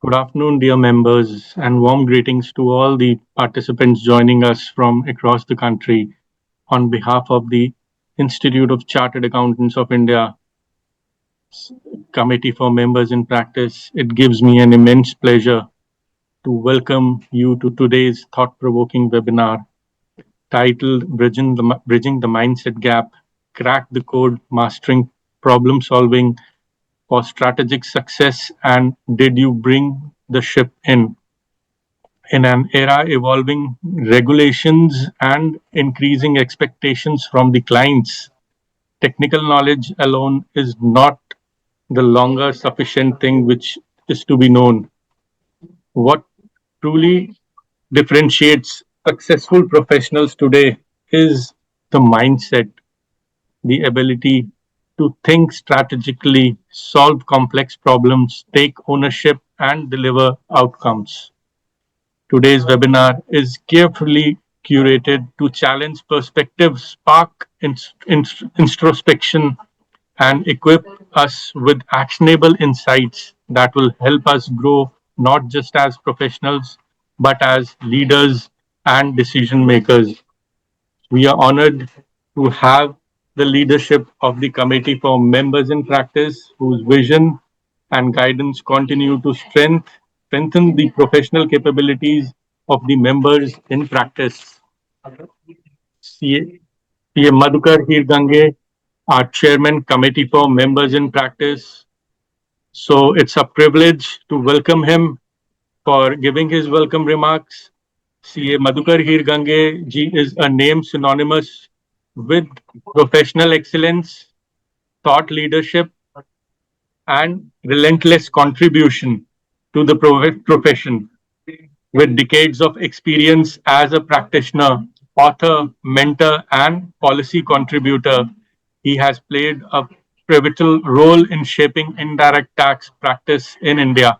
Good afternoon, dear members, and warm greetings to all the participants joining us from across the country on behalf of the Institute of Chartered Accountants of India Committee for Members in Practice. It gives me an immense pleasure to welcome you to today's thought provoking webinar titled Bridging the Mindset Gap, Crack the Code, Mastering Problem Solving for Strategic Success, and Did You Bring the Ship In? In an era evolving regulations and increasing expectations from the clients, technical knowledge alone is not the longer sufficient thing which is to be known. What truly differentiates successful professionals today is the mindset, the ability to think strategically, solve complex problems, take ownership, and deliver outcomes. Today's webinar is carefully curated to challenge perspective, spark introspection, and equip us with actionable insights that will help us grow not just as professionals, but as leaders and decision makers. We are honored to have the leadership of the Committee for Members in Practice, whose vision and guidance continue to strengthen the professional capabilities of the members in practice. CA Madhukar Hirgange, our Chairman, Committee for Members in Practice. So it's a privilege to welcome him for giving his welcome remarks. CA Madhukar Hirgange ji is a name synonymous with professional excellence, thought leadership, and relentless contribution to the profession. With decades of experience as a practitioner, author, mentor, and policy contributor, he has played a pivotal role in shaping indirect tax practice in India.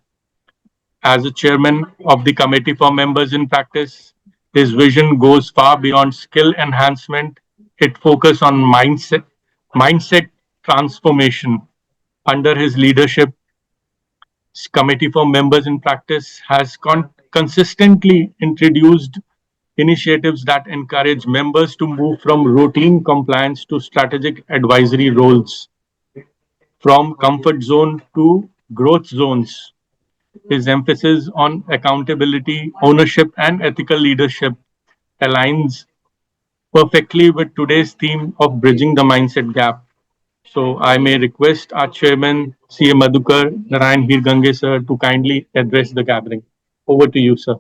As a chairman of the Committee for Members in Practice, his vision goes far beyond skill enhancement. It focuses on mindset transformation. Under his leadership, Committee for Members in Practice has consistently introduced initiatives that encourage members to move from routine compliance to strategic advisory roles, from comfort zone to growth zones. His emphasis on accountability, ownership, and ethical leadership aligns perfectly with today's theme of bridging the mindset gap. So I may request our chairman, CA Madhukar Narayan Hirgange sir, to kindly address the gathering. Over to you, sir.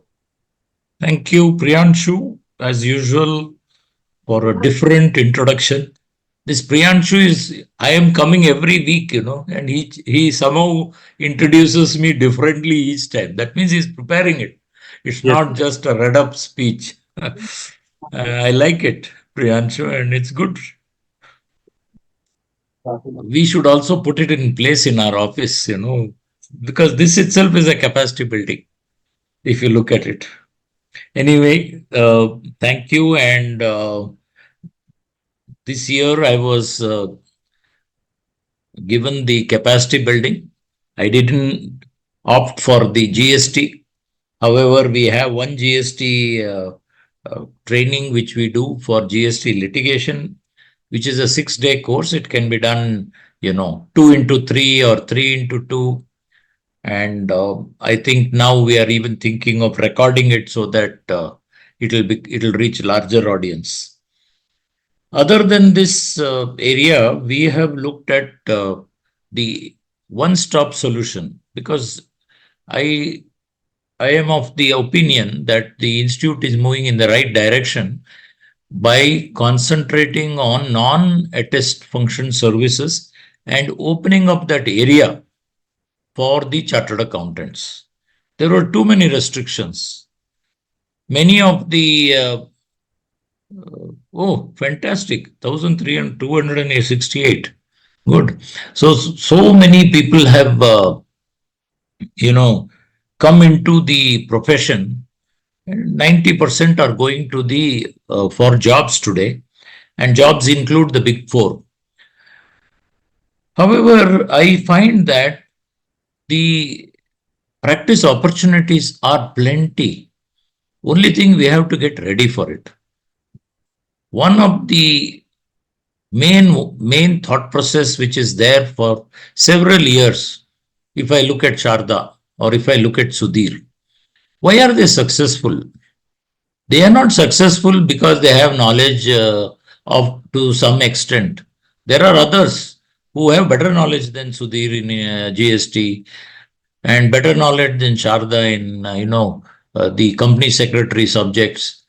Thank you, Priyanshu, as usual, for a different introduction. This Priyanshu is, I am coming every week, and he somehow introduces me differently each time. That means he's preparing it. It's Yes. not just a read up speech. I like it, Priyanshu, and it's good. We should also put it in place in our office, because this itself is a capacity building, if you look at it. Anyway, thank you. And this year I was given the capacity building. I didn't opt for the GST. However, we have one GST training which we do for GST litigation, which is a 6-day course. It can be done, 2 into 3 or 3 into 2. And I think now we are even thinking of recording it so that it'll reach larger audience. Other than this area, we have looked at the one-stop solution, because I am of the opinion that the institute is moving in the right direction by concentrating on non-attest function services and opening up that area for the chartered accountants. There were too many restrictions. Many of the fantastic, 1,268. Good. So many people have, come into the profession. 90% are going to the for jobs today, and jobs include the big four. However, I find that the Practice opportunities are plenty. Only thing we have to get ready for it. One of the main thought process which is there for several years, if I look at Sharda or if I look at Sudhir, why are they successful? They are not successful because they have knowledge of to some extent. There are others who have better knowledge than Sudhir in GST and better knowledge than Sharda in the company secretary subjects,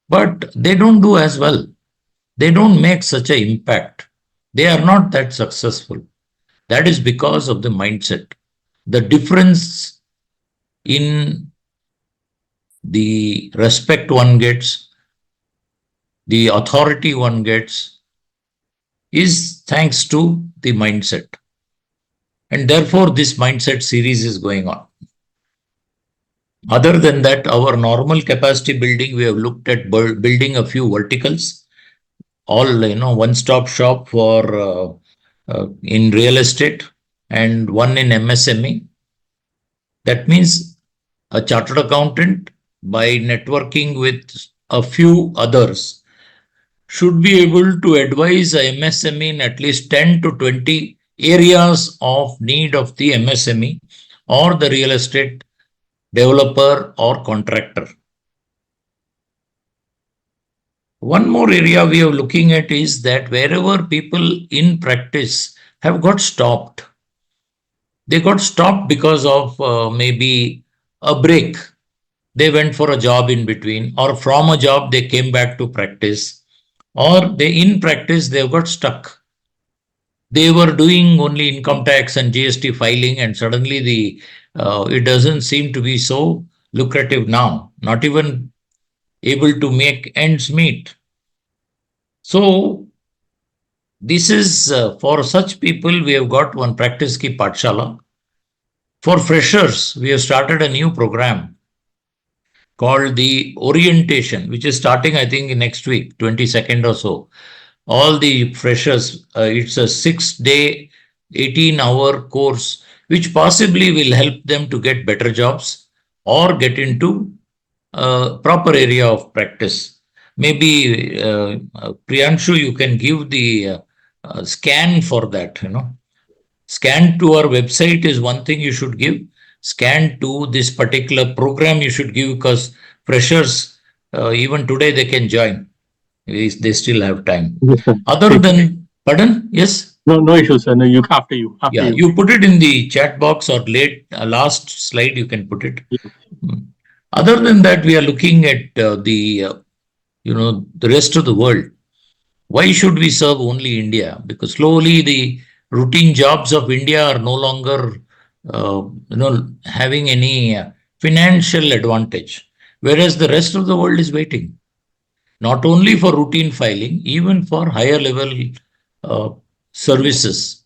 but they don't do as well. They don't make such an impact. They are not that successful. That is because of the mindset. The difference in the respect one gets, the authority one gets, is thanks to the mindset. And therefore, this mindset series is going on. Other than that, our normal capacity building, we have looked at building a few verticals, all one-stop shop for in real estate and one in MSME. That means a chartered accountant, by networking with a few others, should be able to advise a MSME in at least 10 to 20 areas of need of the MSME or the real estate developer or contractor. One more area we are looking at is that wherever people in practice have got stopped, they got stopped because of maybe a break. They went for a job in between, or from a job they came back to practice, or they in practice they got stuck. They were doing only income tax and GST filing, and suddenly it doesn't seem to be so lucrative now, not even able to make ends meet. So this is for such people, we have got one Practice Ki Pathshala. For freshers, we have started a new program called the Orientation, which is starting, I think, next week, 22nd or so. All the freshers, it's a 6-day, 18-hour course, which possibly will help them to get better jobs or get into a proper area of practice. Maybe, Priyanshu, you can give the scan for that, Scan to our website is one thing you should give. Scan to this particular program you should give, because freshers, even today they can join. They still have time. Yes, sir. Other than, pardon? Yes? No issue, sir. No, after you. You put it in the chat box or last slide, you can put it. Yes. Other than that, we are looking at the rest of the world. Why should we serve only India? Because slowly the routine jobs of India are no longer, having any financial advantage, whereas the rest of the world is waiting, not only for routine filing, even for higher level services,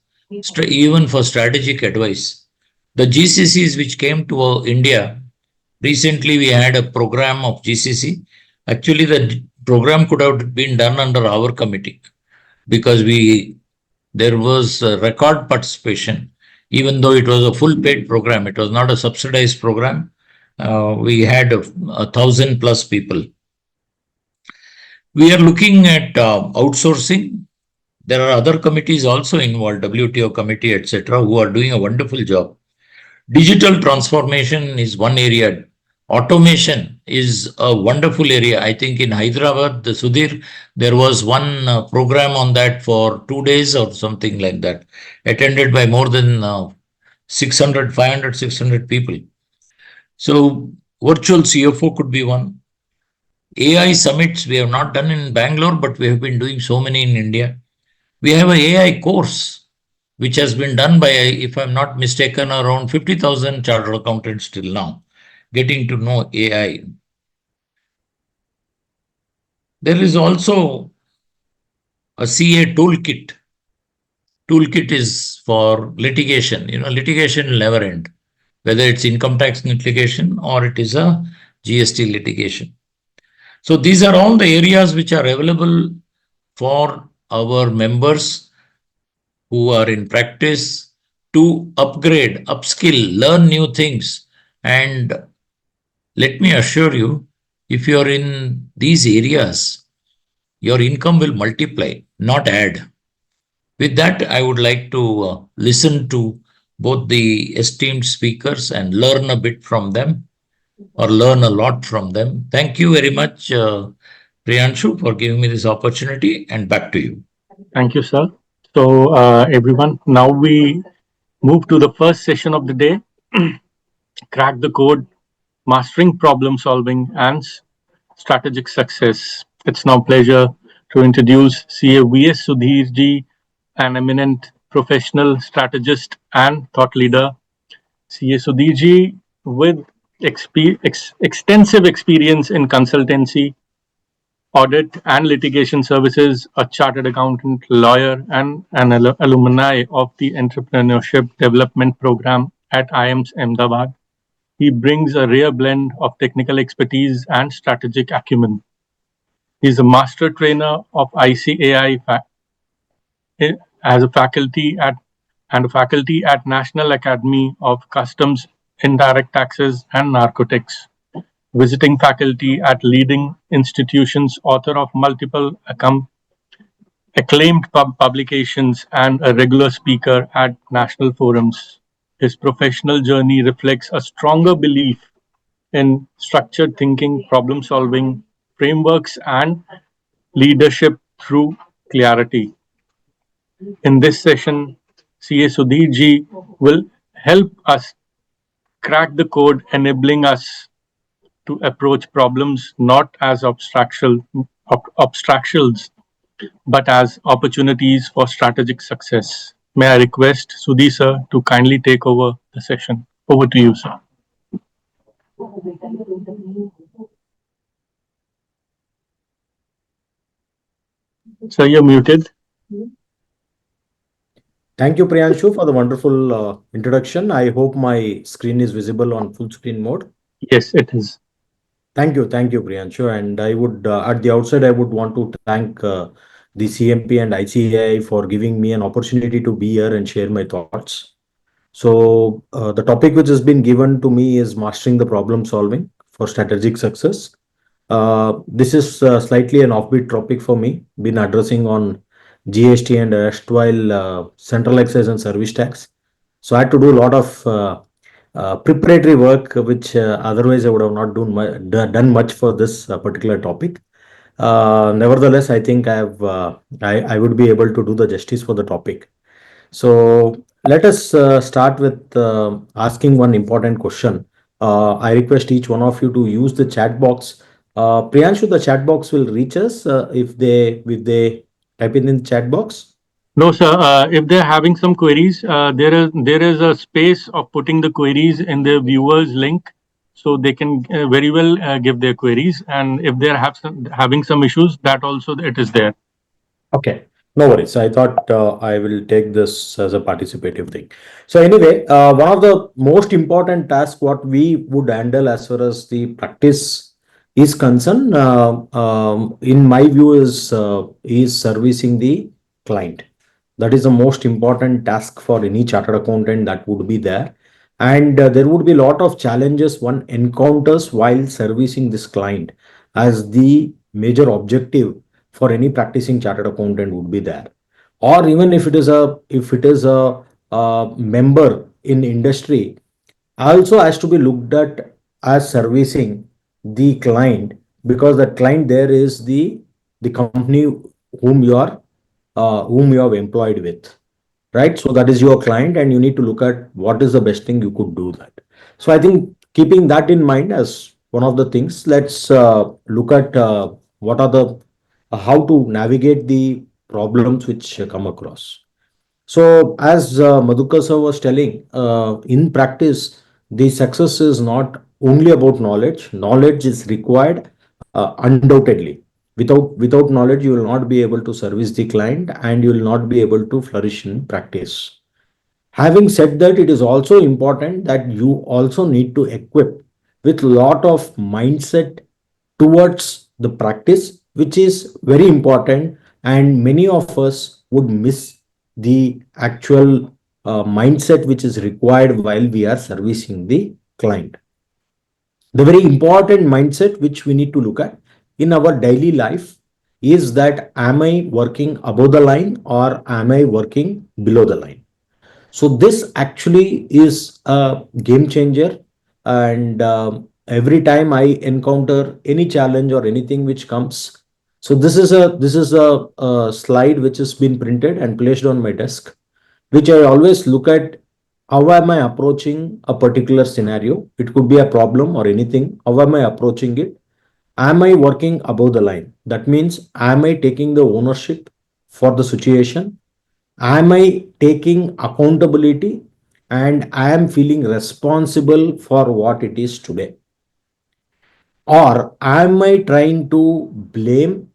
even for strategic advice. The GCCs which came to India, recently we had a program of GCC. Actually, the program could have been done under our committee, because there was a record participation, even though it was a full paid program. It was not a subsidized program. We had 1,000 plus people. We are looking at outsourcing. There are other committees also involved, WTO committee, etc., who are doing a wonderful job. Digital transformation is one area. Automation is a wonderful area. I think in Hyderabad, the Sudhir, there was one program on that for 2 days or something like that, attended by more than 600 people. So virtual CFO could be one. AI summits we have not done in Bangalore, but we have been doing so many in India. We have an AI course which has been done by, if I'm not mistaken, around 50,000 chartered accountants till now, getting to know AI. There is also a CA toolkit. Toolkit is for litigation. Litigation will never end, whether it's income tax litigation or it is a GST litigation. So these are all the areas which are available for our members who are in practice to upgrade, upskill, learn new things, And let me assure you, if you are in these areas, your income will multiply, not add. With that, I would like to listen to both the esteemed speakers and learn a bit from them or learn a lot from them. Thank you very much, Priyanshu, for giving me this opportunity, and back to you. Thank you, sir. So, everyone, now we move to the first session of the day. Crack the code, mastering problem solving and strategic success. It's now pleasure to introduce CA VS Sudhir ji, an eminent professional strategist and thought leader. CA Sudhir ji, with extensive experience in consultancy, audit, and litigation services, a chartered accountant, lawyer, and an alumni of the Entrepreneurship Development Program at IIMS Ahmedabad. He brings a rare blend of technical expertise and strategic acumen. He is a master trainer of ICAI as a faculty at and a faculty at National Academy of Customs, Indirect Taxes and Narcotics. Visiting faculty at leading institutions, author of multiple acclaimed publications, and a regular speaker at national forums. His professional journey reflects a stronger belief in structured thinking, problem solving frameworks, and leadership through clarity. In this session, CA Sudhir ji will help us crack the code, enabling us to approach problems not as abstractions, but as opportunities for strategic success. May I request Sudhir sir to kindly take over the session. Over to you, sir. Sir, you're muted. Thank you, Priyanshu, for the wonderful introduction. I hope my screen is visible on full screen mode. Yes, it is. Thank you, Priyanshu. And I would, at the outset, I would want to thank the CMP and ICAI for giving me an opportunity to be here and share my thoughts. So, the topic which has been given to me is mastering the problem solving for strategic success. This is slightly an offbeat topic for me. Been addressing on GST and erstwhile central excise and service tax. So I had to do a lot of preparatory work, which otherwise I would have not done much for this particular topic. Nevertheless, I think I would be able to do the justice for the topic. So let us start with asking one important question. I request each one of you to use the chat box. Priyanshu, the chat box will reach us if they type in the chat box. No, sir. If they're having some queries, there is a space of putting the queries in the viewers link, so they can very well give their queries. And if they're having some issues, that also it is there. Okay, no worries. I thought I will take this as a participative thing. So anyway, one of the most important tasks what we would handle as far as the practice is concerned, in my view, is servicing the client. That is the most important task for any chartered accountant that would be there. And there would be a lot of challenges one encounters while servicing this client, as the major objective for any practicing chartered accountant would be there. Or even if it is a member in industry, also has to be looked at as servicing the client, because the client there is the company whom you have employed with, right? So that is your client, and you need to look at what is the best thing you could do that. So I think keeping that in mind as one of the things, let's look at what are the how to navigate the problems which come across. So as Madhukar sir was telling, in practice, the success is not only about knowledge. Knowledge is required, undoubtedly. Without knowledge, you will not be able to service the client, and you will not be able to flourish in practice. Having said that, it is also important that you also need to equip with lot of mindset towards the practice, which is very important, and many of us would miss the actual mindset which is required while we are servicing the client. The very important mindset which we need to look at in our daily life is that am I working above the line or am I working below the line? So this actually is a game changer, and every time I encounter any challenge or anything which comes, so this is a slide which has been printed and placed on my desk, which I always look at. How am I approaching a particular scenario? It could be a problem or anything. How am I approaching it? Am I working above the line? That means, am I taking the ownership for the situation? Am I taking accountability and I am feeling responsible for what it is today? Or am I trying to blame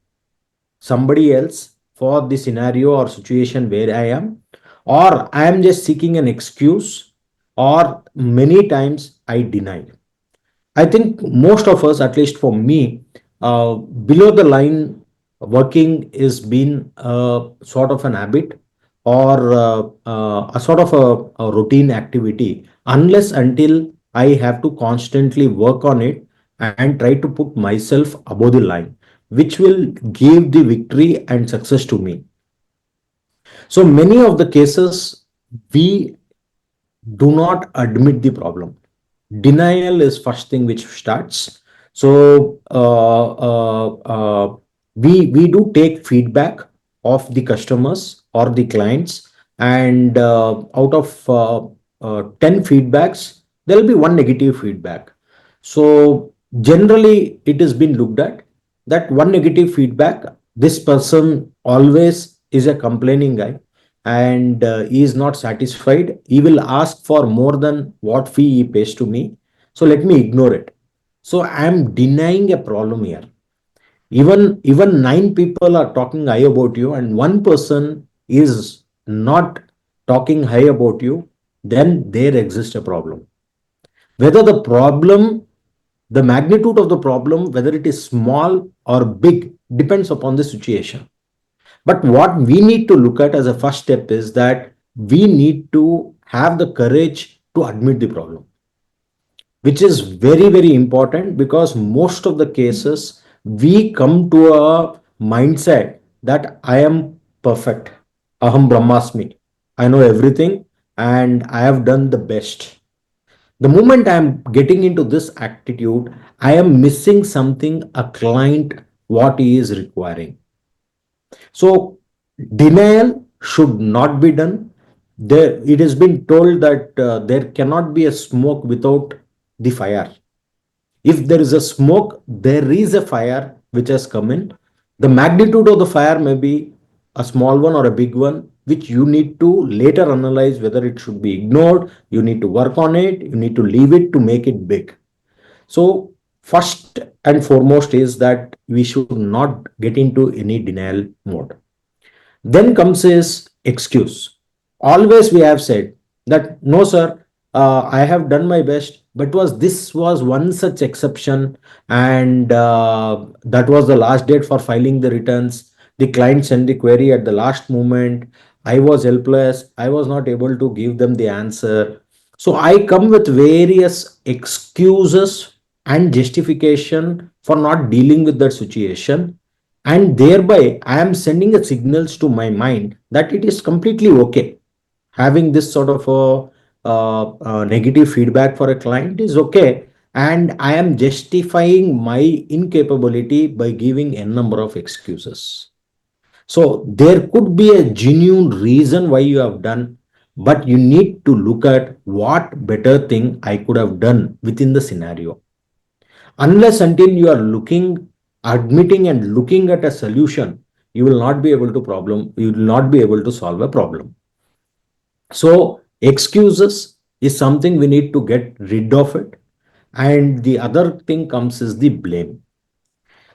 somebody else for the scenario or situation where I am? Or I am just seeking an excuse, or many times I deny. I think most of us, at least for me, below the line working is been a sort of an habit, or a sort of a routine activity, unless until I have to constantly work on it and try to put myself above the line, which will give the victory and success to me. So many of the cases, we do not admit the problem. Denial is first thing which starts. So we do take feedback of the customers or the clients, and out of 10 feedbacks, there will be one negative feedback. So generally it has been looked at that one negative feedback, this person always is a complaining guy, and he is not satisfied. He will ask for more than what fee he pays to me. So let me ignore it. So I am denying a problem here. Even nine people are talking high about you, and one person is not talking high about you, then there exists a problem. Whether the problem, the magnitude of the problem, whether it is small or big, depends upon the situation. But what we need to look at as a first step is that we need to have the courage to admit the problem, which is very, very important, because most of the cases we come to a mindset that I am perfect. Aham Brahmasmi. I know everything and I have done the best. The moment I am getting into this attitude, I am missing something a client what he is requiring. So denial should not be done. There, it has been told that there cannot be a smoke without the fire. If there is a smoke, there is a fire which has come in. The magnitude of the fire may be a small one or a big one, which you need to later analyze whether it should be ignored. You need to work on it. You need to leave it to make it big. So first and foremost is that we should not get into any denial mode. Then comes his excuse. Always we have said that no, sir, I have done my best, but this was one such exception, and that was the last date for filing the returns. The client sent the query at the last moment. I was helpless. I was not able to give them the answer. So I come with various excuses and justification for not dealing with that situation, and thereby I am sending a signals to my mind that it is completely okay. Having this sort of a negative feedback for a client is okay, and I am justifying my incapability by giving a number of excuses. So there could be a genuine reason why you have done, but you need to look at what better thing I could have done within the scenario. Unless until you are looking, admitting and looking at a solution, you will not be able to solve a problem. So excuses is something we need to get rid of it. And the other thing comes is the blame.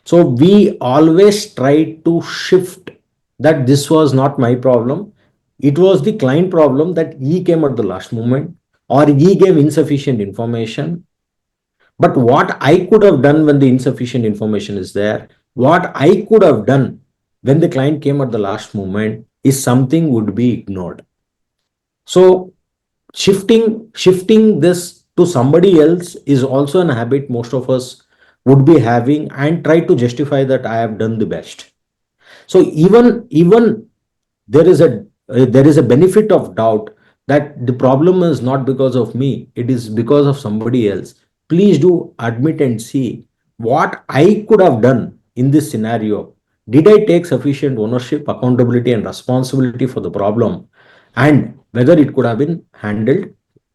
So we always try to shift that this was not my problem. It was the client problem, that he came at the last moment, or he gave insufficient information. But what I could have done when the insufficient information is there, what I could have done when the client came at the last moment, is something would be ignored. So shifting this to somebody else is also an habit most of us would be having and try to justify that I have done the best. So even there is a benefit of doubt that the problem is not because of me, it is because of somebody else. Please do admit and see what I could have done in this scenario. Did I take sufficient ownership, accountability, and responsibility for the problem, and whether it could have been handled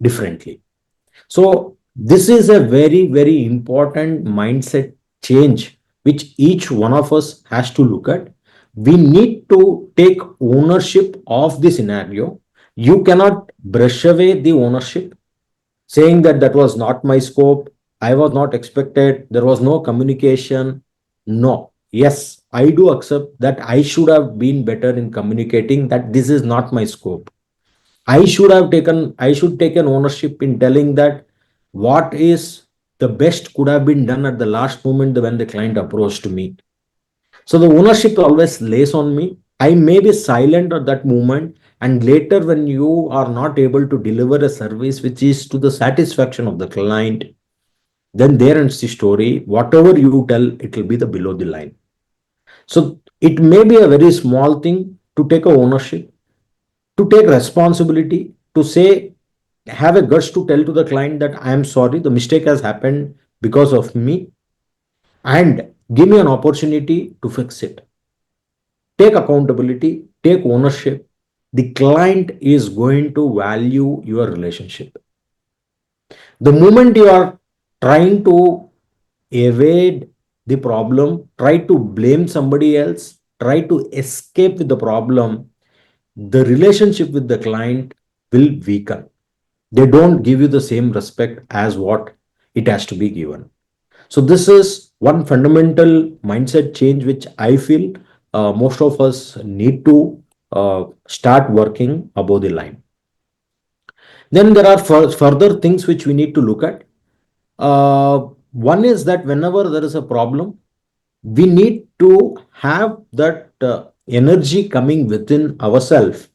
differently? So this is a very, very important mindset change which each one of us has to look at. We need to take ownership of the scenario. You cannot brush away the ownership, saying that that was not my scope, I was not expected, there was no communication. No. Yes, I do accept that I should have been better in communicating that this is not my scope. I should take an ownership in telling that what is the best could have been done at the last moment when the client approached me. So the ownership always lays on me. I may be silent at that moment, and later when you are not able to deliver a service which is to the satisfaction of the client, then there ends the story. Whatever you tell, it will be the below the line. So it may be a very small thing to take a ownership, to take responsibility, to say, have a guts to tell to the client that I am sorry, the mistake has happened because of me, and give me an opportunity to fix it. Take accountability, take ownership. The client is going to value your relationship. The moment you are trying to evade the problem, try to blame somebody else, try to escape with the problem, the relationship with the client will weaken. They don't give you the same respect as what it has to be given. So this is one fundamental mindset change which I feel most of us need to start working above the line. Then there are further things which we need to look at. One is that whenever there is a problem, we need to have that energy coming within ourselves,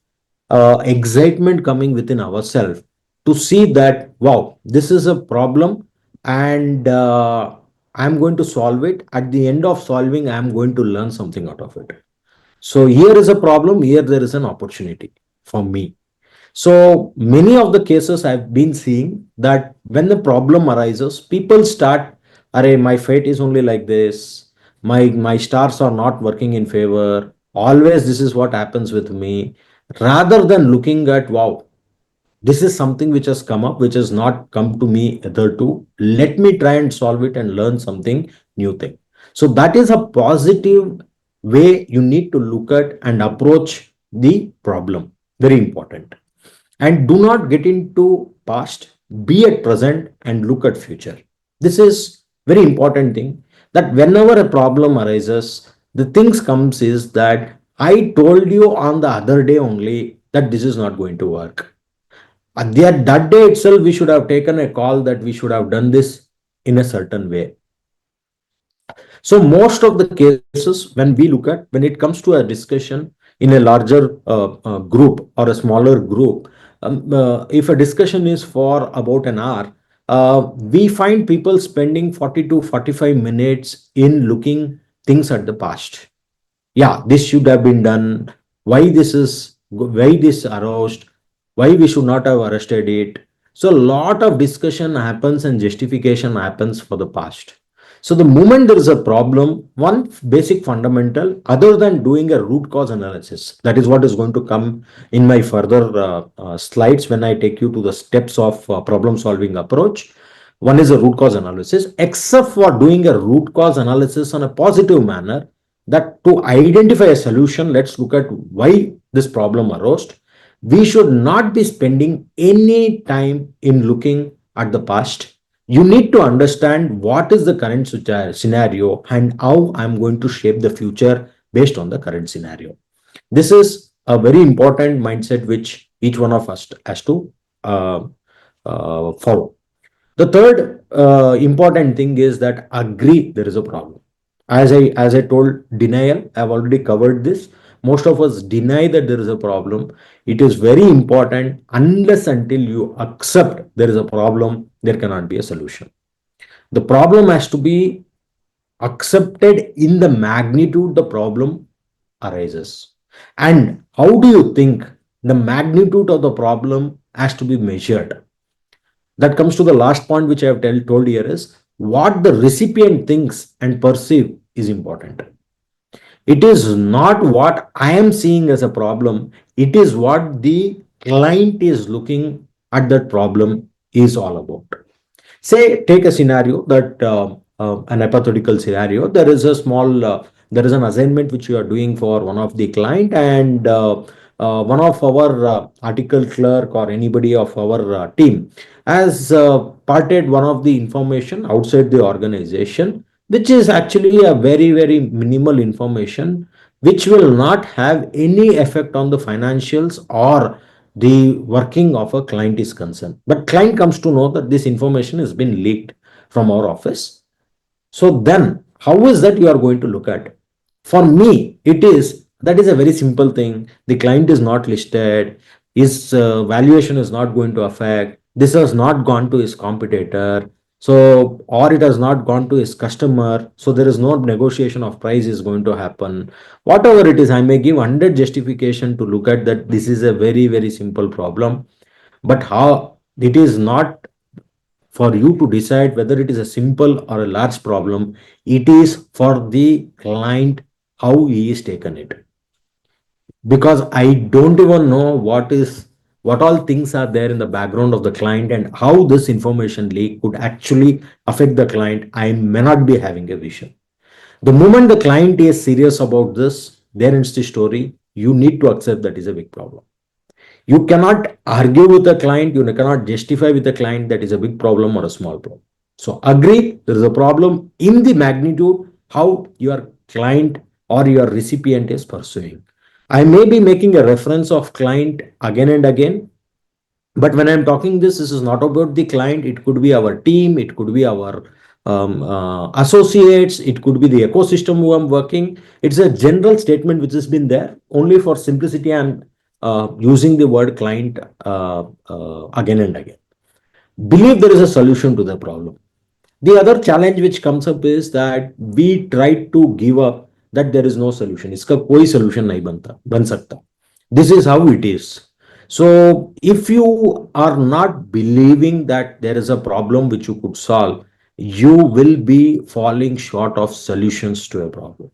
excitement coming within ourselves to see that, wow, this is a problem, and I'm going to solve it. At the end of solving, I'm going to learn something out of it. So here is a problem, here there is an opportunity for me. So many of the cases I've been seeing that when the problem arises, people start, "Arey, my fate is only like this. My stars are not working in favor. Always this is what happens with me." Rather than looking at, wow, this is something which has come up, which has not come to me hitherto. Let me try and solve it and learn something new thing. So that is a positive way you need to look at and approach the problem. Very important. And do not get into past, be at present and look at future. This is very important thing, that whenever a problem arises, the things comes is that I told you on the other day only that this is not going to work. At that day itself, we should have taken a call that we should have done this in a certain way. So most of the cases, when we look at, when it comes to a discussion in a larger group or a smaller group, if a discussion is for about an hour, we find people spending 40 to 45 minutes in looking things at the past. Yeah, this should have been done. Why this arose? Why we should not have arrested it? So a lot of discussion happens and justification happens for the past. So the moment there is a problem, one basic fundamental, other than doing a root cause analysis, that is what is going to come in my further slides when I take you to the steps of problem solving approach. One is a root cause analysis. Except for doing a root cause analysis on a positive manner, that to identify a solution, let's look at why this problem arose. We should not be spending any time in looking at the past. You need to understand what is the current scenario and how I'm going to shape the future based on the current scenario. This is a very important mindset which each one of us has to follow. The third important thing is that agree there is a problem. As I told, denial, I've already covered this. most of us deny that there is a problem. It is very important. Unless until you accept there is a problem, there cannot be a solution. The problem has to be accepted in the magnitude the problem arises. And how do you think the magnitude of the problem has to be measured? That comes to the last point which I have told here is what the recipient thinks and perceive is important. It is not what I am seeing as a problem, it is what the client is looking at that problem is all about. Say, take a scenario that an hypothetical scenario. There is an assignment which you are doing for one of the client, and one of our article clerk or anybody of our team has parted one of the information outside the organization, which is actually a very minimal information, which will not have any effect on the financials or the working of a client is concerned. But client comes to know that this information has been leaked from our office. So then how is that you are going to look at? For me, that is a very simple thing. The client is not listed, his valuation is not going to affect, this has not gone to his competitor, so or it has not gone to his customer, so there is no negotiation of price is going to happen. Whatever it is, I may give 100 justification to look at that this is a very simple problem, but how it is not for you to decide whether it is a simple or a large problem. It is for the client how he is taken it, because I don't even know what all things are there in the background of the client and how this information leak could actually affect the client. I may not be having a vision. The moment the client is serious about this, there ends the story. You need to accept that is a big problem. You cannot argue with the client, you cannot justify with the client that is a big problem or a small problem. So agree there is a problem in the magnitude how your client or your recipient is pursuing. I may be making a reference of client again and again, but when I'm talking this is not about the client. It could be our team, it could be our associates, it could be the ecosystem who I'm working. It's a general statement which has been there. Only for simplicity, I'm using the word client again and again. Believe there is a solution to the problem. The other challenge which comes up is that we try to give up that there is no solution. इसका कोई solution नहीं बन सकता. This is how it is. So if you are not believing that there is a problem which you could solve, you will be falling short of solutions to a problem.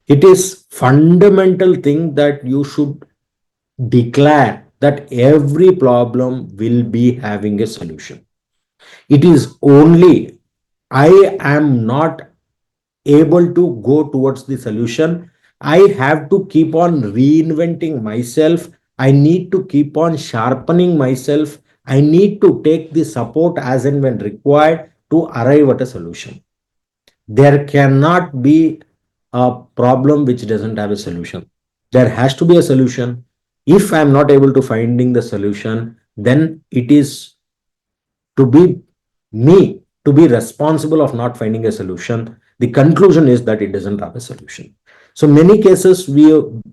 It is fundamental thing that you should declare that every problem will be having a solution. It is only I am not able to go towards the solution. I have to keep on reinventing myself. I need to keep on sharpening myself. I need to take the support as and when required to arrive at a solution. There cannot be a problem which doesn't have a solution. There has to be a solution. If I'm not able to finding the solution, then it is to be me to be responsible of not finding a solution. The conclusion is that it doesn't have a solution. So many cases,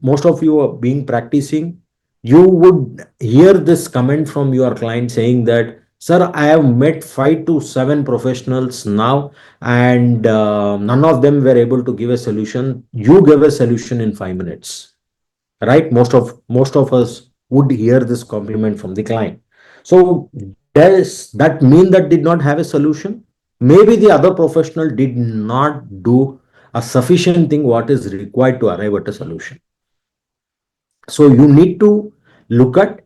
most of you are being practicing, you would hear this comment from your client saying that, sir, I have met 5 to 7 professionals now, and none of them were able to give a solution. You gave a solution in 5 minutes, right? Most of us would hear this compliment from the client. So does that mean that did not have a solution? Maybe the other professional did not do a sufficient thing what is required to arrive at a solution. So you need to look at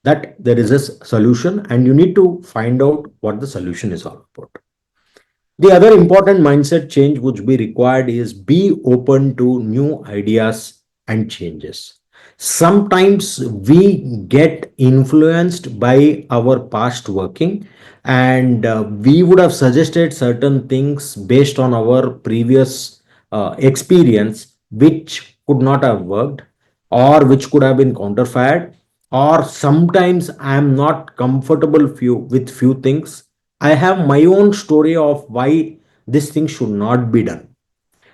that there is a solution and you need to find out what the solution is all about. The other important mindset change which be required is be open to new ideas and changes. Sometimes we get influenced by our past working, and we would have suggested certain things based on our previous experience which could not have worked or which could have been counterfired, or sometimes I am not comfortable with few things. I have my own story of why this thing should not be done.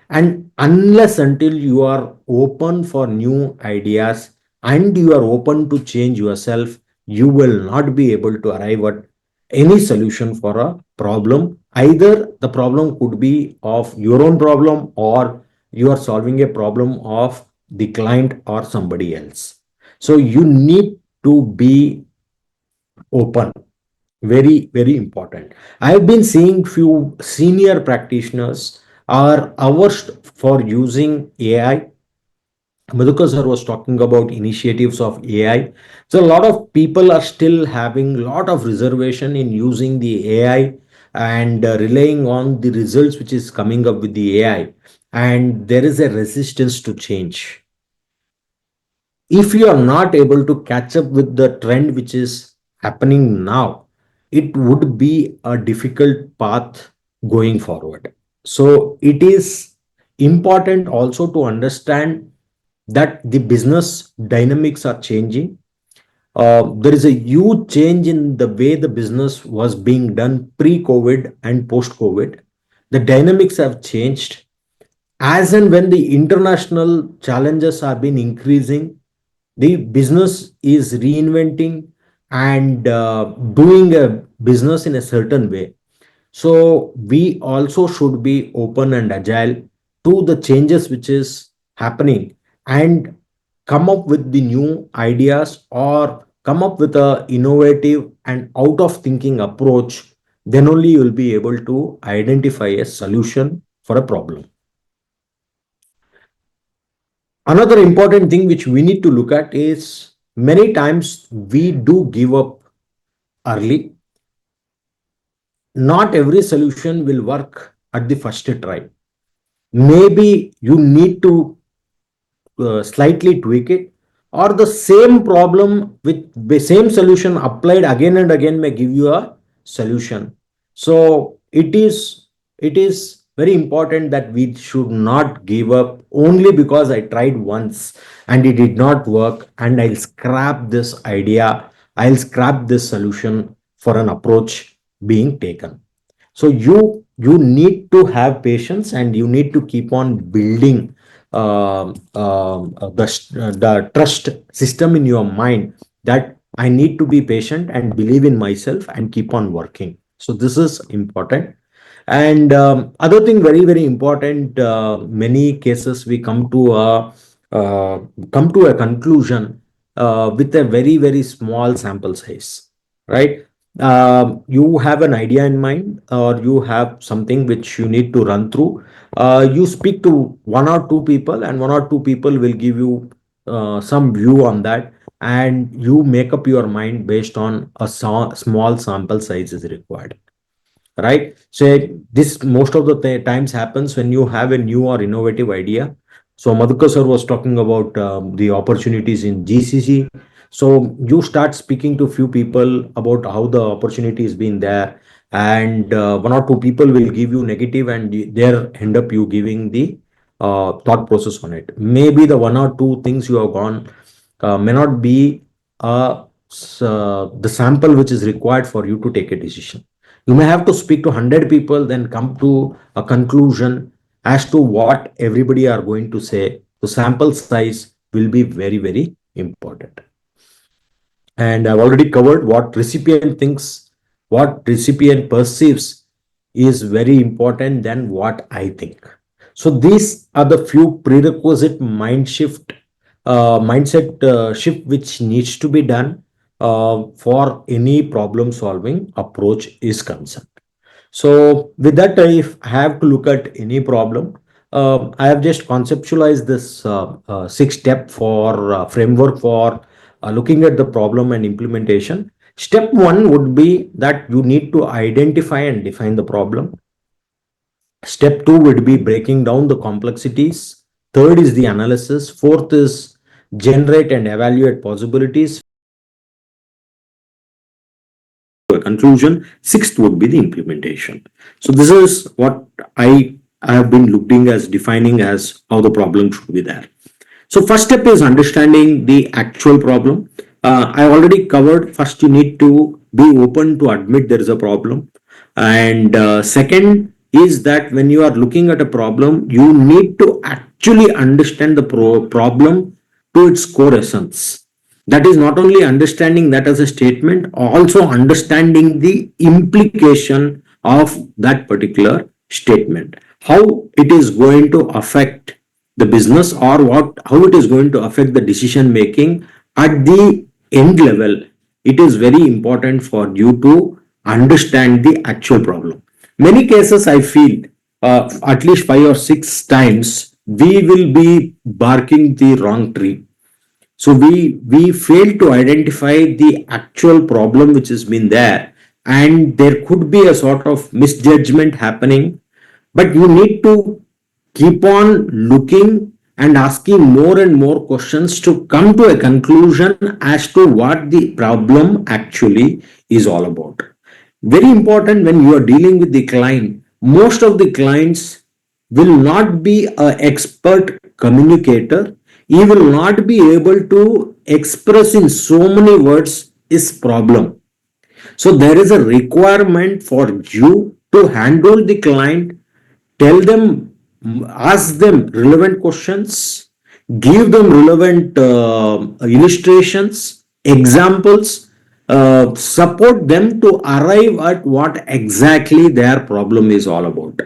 And unless until you are open for new ideas and you are open to change yourself, you will not be able to arrive at any solution for a problem. Either the problem could be of your own problem, or you are solving a problem of the client or somebody else. So you need to be open. Very, very important. I have been seeing few senior practitioners are averse for using AI. Madhukar sir was talking about initiatives of AI. So a lot of people are still having a lot of reservation in using the AI and relying on the results which is coming up with the AI. And there is a resistance to change. If you are not able to catch up with the trend which is happening now, it would be a difficult path going forward. So it is important also to understand that the business dynamics are changing. There is a huge change in the way the business was being done pre-COVID and post-COVID. The dynamics have changed. As and when the international challenges have been increasing, the business is reinventing and doing a business in a certain way. So we also should be open and agile to the changes which is happening, and come up with the new ideas or come up with a innovative and out of thinking approach. Then only you will be able to identify a solution for a problem. Another important thing which we need to look at is, many times we do give up early. Not every solution will work at the first try. Maybe you need to slightly tweak it, or the same problem with the same solution applied again and again may give you a solution. So it is very important that we should not give up only because I tried once and it did not work and I'll scrap this idea, I'll scrap this solution for an approach being taken. So you need to have patience and you need to keep on building the trust system in your mind, that I need to be patient and believe in myself and keep on working. So this is important. And other thing, very, very important, many cases we uh, come to a conclusion with a very, very small sample size, right? You have an idea in mind, or you have something which you need to run through. You speak to one or two people, and one or two people will give you some view on that, and you make up your mind based on a small sample size is required, right? So this most of the times happens when you have a new or innovative idea. So Madhukar sir was talking about the opportunities in GCC. So you start speaking to few people about how the opportunity has been there, and one or two people will give you negative, and there end up you giving the thought process on it. Maybe the one or two things you have gone may not be the sample which is required for you to take a decision. You may have to speak to 100 people, then come to a conclusion as to what everybody are going to say. The sample size will be very, very important. And I've already covered what recipient thinks, what recipient perceives is very important than what I think. So these are the few prerequisite mindset shift which needs to be done for any problem solving approach is concerned. So with that, if I have to look at any problem, I have just conceptualized this 6 step for framework for looking at the problem and implementation. Step one would be that you need to identify and define the problem. Step two would be breaking down the complexities. Third is the analysis. Fourth is generate and evaluate possibilities. A conclusion. Sixth would be the implementation. So this is what I have been looking as defining as how the problem should be there. So first step is understanding the actual problem. I already covered. First, you need to be open to admit there is a problem, and second, is that when you are looking at a problem, you need to actually understand the problem to its core essence. That is not only understanding that as a statement, also understanding the implication of that particular statement, how it is going to affect the business, or how it is going to affect the decision making at the end level. It is very important for you to understand the actual problem. Many cases I feel, at least 5 or 6 times we will be barking the wrong tree. So we fail to identify the actual problem which has been there, and there could be a sort of misjudgment happening. But you need to keep on looking and asking more and more questions to come to a conclusion as to what the problem actually is all about. Very important when you are dealing with the client. Most of the clients will not be an expert communicator. He will not be able to express in so many words his problem. So there is a requirement for you to handle the client, tell them, ask them relevant questions, give them relevant illustrations, examples, support them to arrive at what exactly their problem is all about.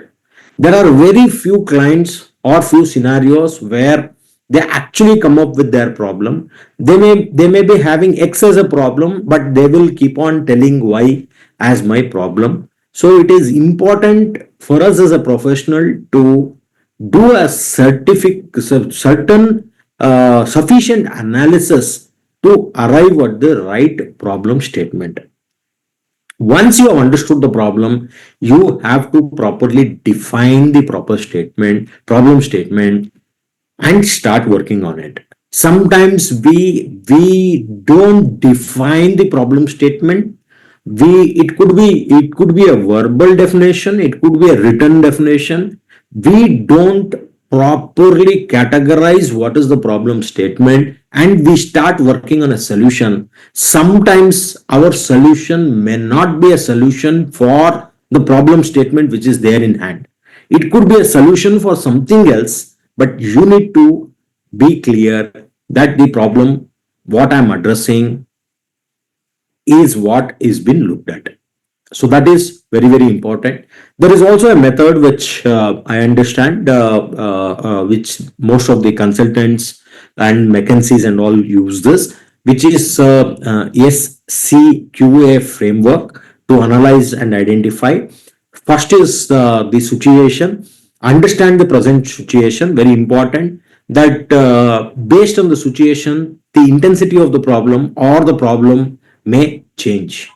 There are very few clients or few scenarios where they actually come up with their problem. They may be having X as a problem, but they will keep on telling Y as my problem. So it is important for us as a professional to do a certain sufficient analysis to arrive at the right problem statement. Once you have understood the problem, you have to properly define the problem statement, and start working on it. Sometimes we don't define the problem statement. It could be a verbal definition, it could be a written definition. We don't properly categorize what is the problem statement, and we start working on a solution. Sometimes our solution may not be a solution for the problem statement which is there in hand. It could be a solution for something else, but you need to be clear that the problem what I'm addressing is what is been looked at. So that is very, very important. There is also a method which I understand, which most of the consultants and McKinsey's and all use this, which is SCQA framework to analyze and identify. First is the situation. Understand the present situation, very important. That based on the situation, the intensity of the problem or the problem may change.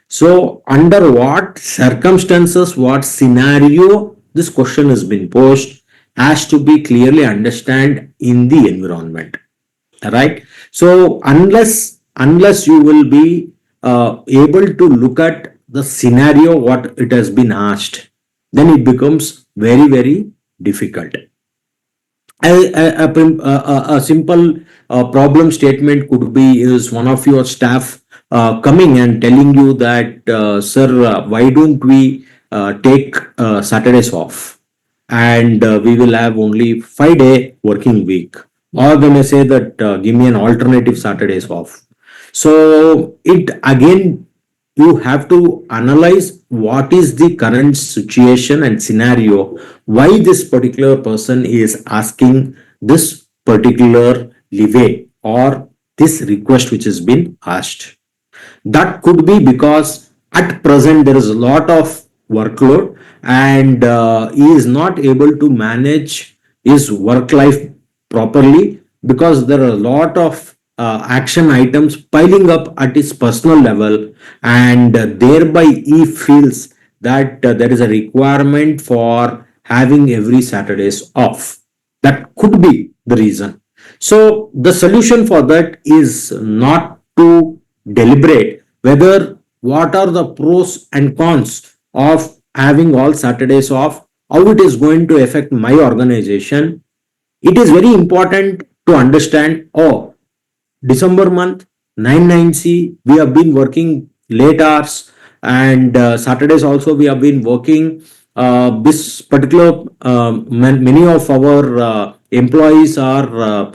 So, under what circumstances, what scenario this question has been posed has to be clearly understand in the environment. Right? So, unless you will be able to look at the scenario what it has been asked, then it becomes very, very difficult. A simple problem statement could be is one of your staff coming and telling you that, sir, why don't we take Saturdays off, and we will have only 5-day working week. Or they may say that, give me an alternative Saturdays off. So it again, you have to analyze what is the current situation and scenario, why this particular person is asking this particular leeway or this request which has been asked. That could be because at present there is a lot of workload, and he is not able to manage his work life properly because there are a lot of action items piling up at his personal level, and thereby he feels that there is a requirement for having every Saturdays off. That could be the reason. So the solution for that is not to deliberate whether what are the pros and cons of having all Saturdays off, how it is going to affect my organization. It is very important to understand, oh, December month, 99C, we have been working late hours, and Saturdays also we have been working. this particular many of our employees are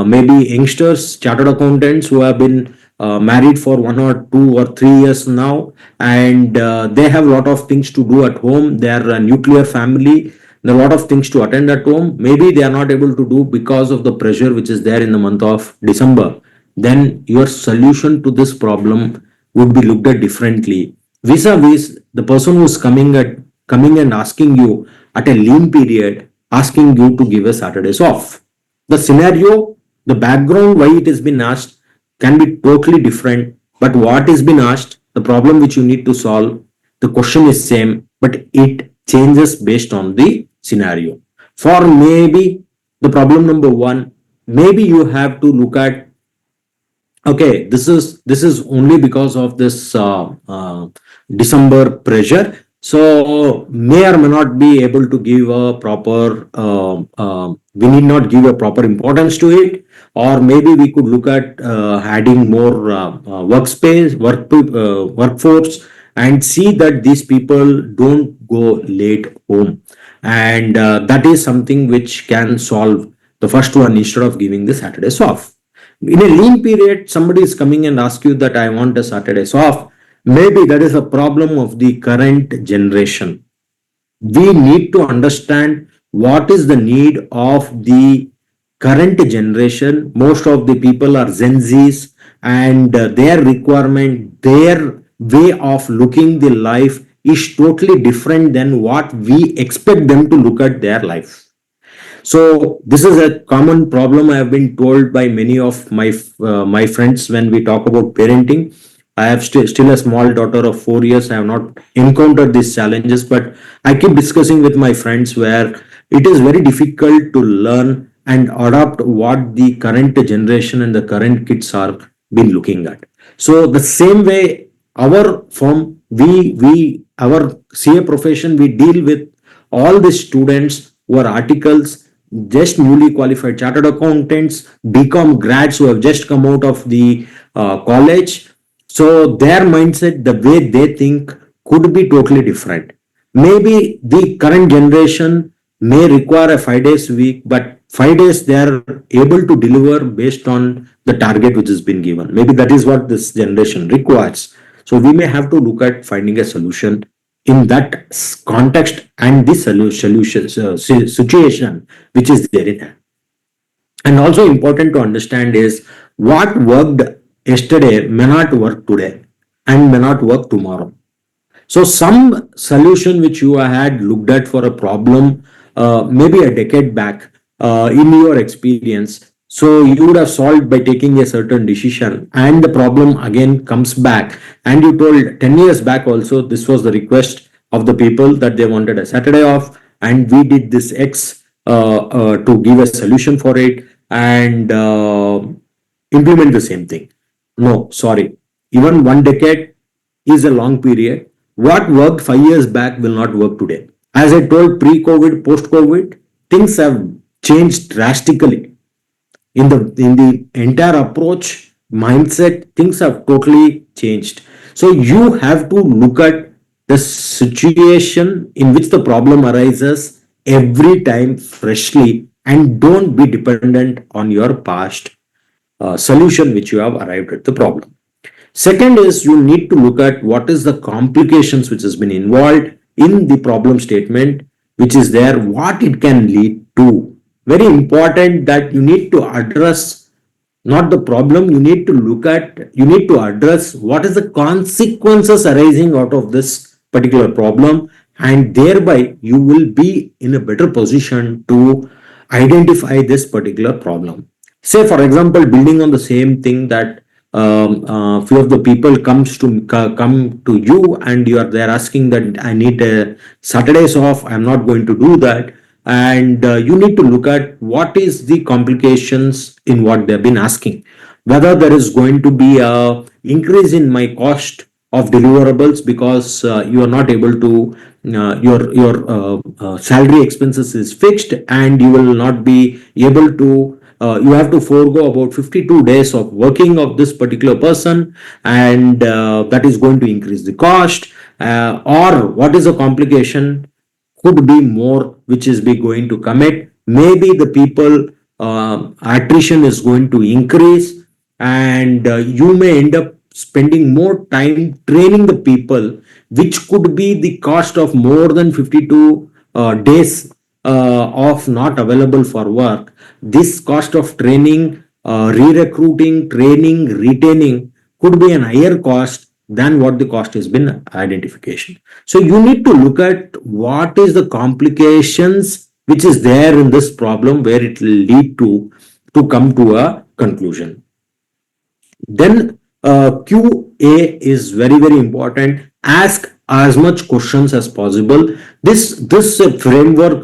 maybe youngsters, chartered accountants who have been married for 1 or 2 or 3 years now, and they have a lot of things to do at home. They are a nuclear family. There are a lot of things to attend at home. Maybe they are not able to do because of the pressure which is there in the month of December. Then your solution to this problem would be looked at differently. Vis-a-vis the person who's coming and asking you at a lean period, asking you to give a Saturdays off. The scenario, the background why it has been asked can be totally different, but what is been asked, the problem which you need to solve, the question is same, but it changes based on the scenario. For maybe the problem number one, maybe you have to look at, okay, this is only because of this December pressure. So may or may not be able to give a proper, we need not give a proper importance to it, or maybe we could look at adding more workforce, and see that these people don't go late home. And that is something which can solve the first one instead of giving the Saturdays off. In a lean period, somebody is coming and ask you that I want a Saturdays off. Maybe that is a problem of the current generation. We need to understand what is the need of the current generation. Most of the people are Gen Zs, and their requirement, their way of looking the life is totally different than what we expect them to look at their life. So this is a common problem I have been told by many of my friends when we talk about parenting. I have still a small daughter of 4 years. I have not encountered these challenges, but I keep discussing with my friends where it is very difficult to learn and adopt what the current generation and the current kids are been looking at. So the same way, our firm, our CA profession, we deal with all the students who are articles, just newly qualified chartered accountants, BCom grads who have just come out of the college. So their mindset, the way they think could be totally different. Maybe the current generation may require a 5 days week, but 5 days they are able to deliver based on the target which has been given. Maybe that is what this generation requires. So we may have to look at finding a solution in that context and the situation which is there in hand. And also important to understand is what worked yesterday may not work today and may not work tomorrow. So some solution which you had looked at for a problem maybe a decade back in your experience, so you would have solved by taking a certain decision, and the problem again comes back, and you told 10 years back also this was the request of the people that they wanted a Saturday off, and we did this X to give a solution for it and implement the same thing. No, sorry. Even 1 decade is a long period. What worked 5 years back will not work today. As I told, pre-COVID, post-COVID, things have changed drastically. In the entire approach, mindset, things have totally changed. So you have to look at the situation in which the problem arises every time freshly, and don't be dependent on your past solution which you have arrived at the problem. Second is you need to look at what is the complications which has been involved in the problem statement which is there, what it can lead to. Very important that you need to address not the problem, you need to address what is the consequences arising out of this particular problem, and thereby you will be in a better position to identify this particular problem. Say for example, building on the same thing that few of the people come to you and they're asking that I need a Saturdays off, I'm not going to do that, and you need to look at what is the complications in what they've been asking, whether there is going to be a increase in my cost of deliverables because you are not able to your salary expenses is fixed, and you will not be able to you have to forego about 52 days of working of this particular person, and that is going to increase the cost. or what is the complication, could be more which is be going to commit. Maybe the people attrition is going to increase, and you may end up spending more time training the people, which could be the cost of more than 52 days of not available for work. This cost of training, re-recruiting, training, retaining could be an higher cost than what the cost has been identification. So you need to look at what is the complications which is there in this problem, where it will lead to come to a conclusion. Then QA is very, very important. Ask as much questions as possible. This framework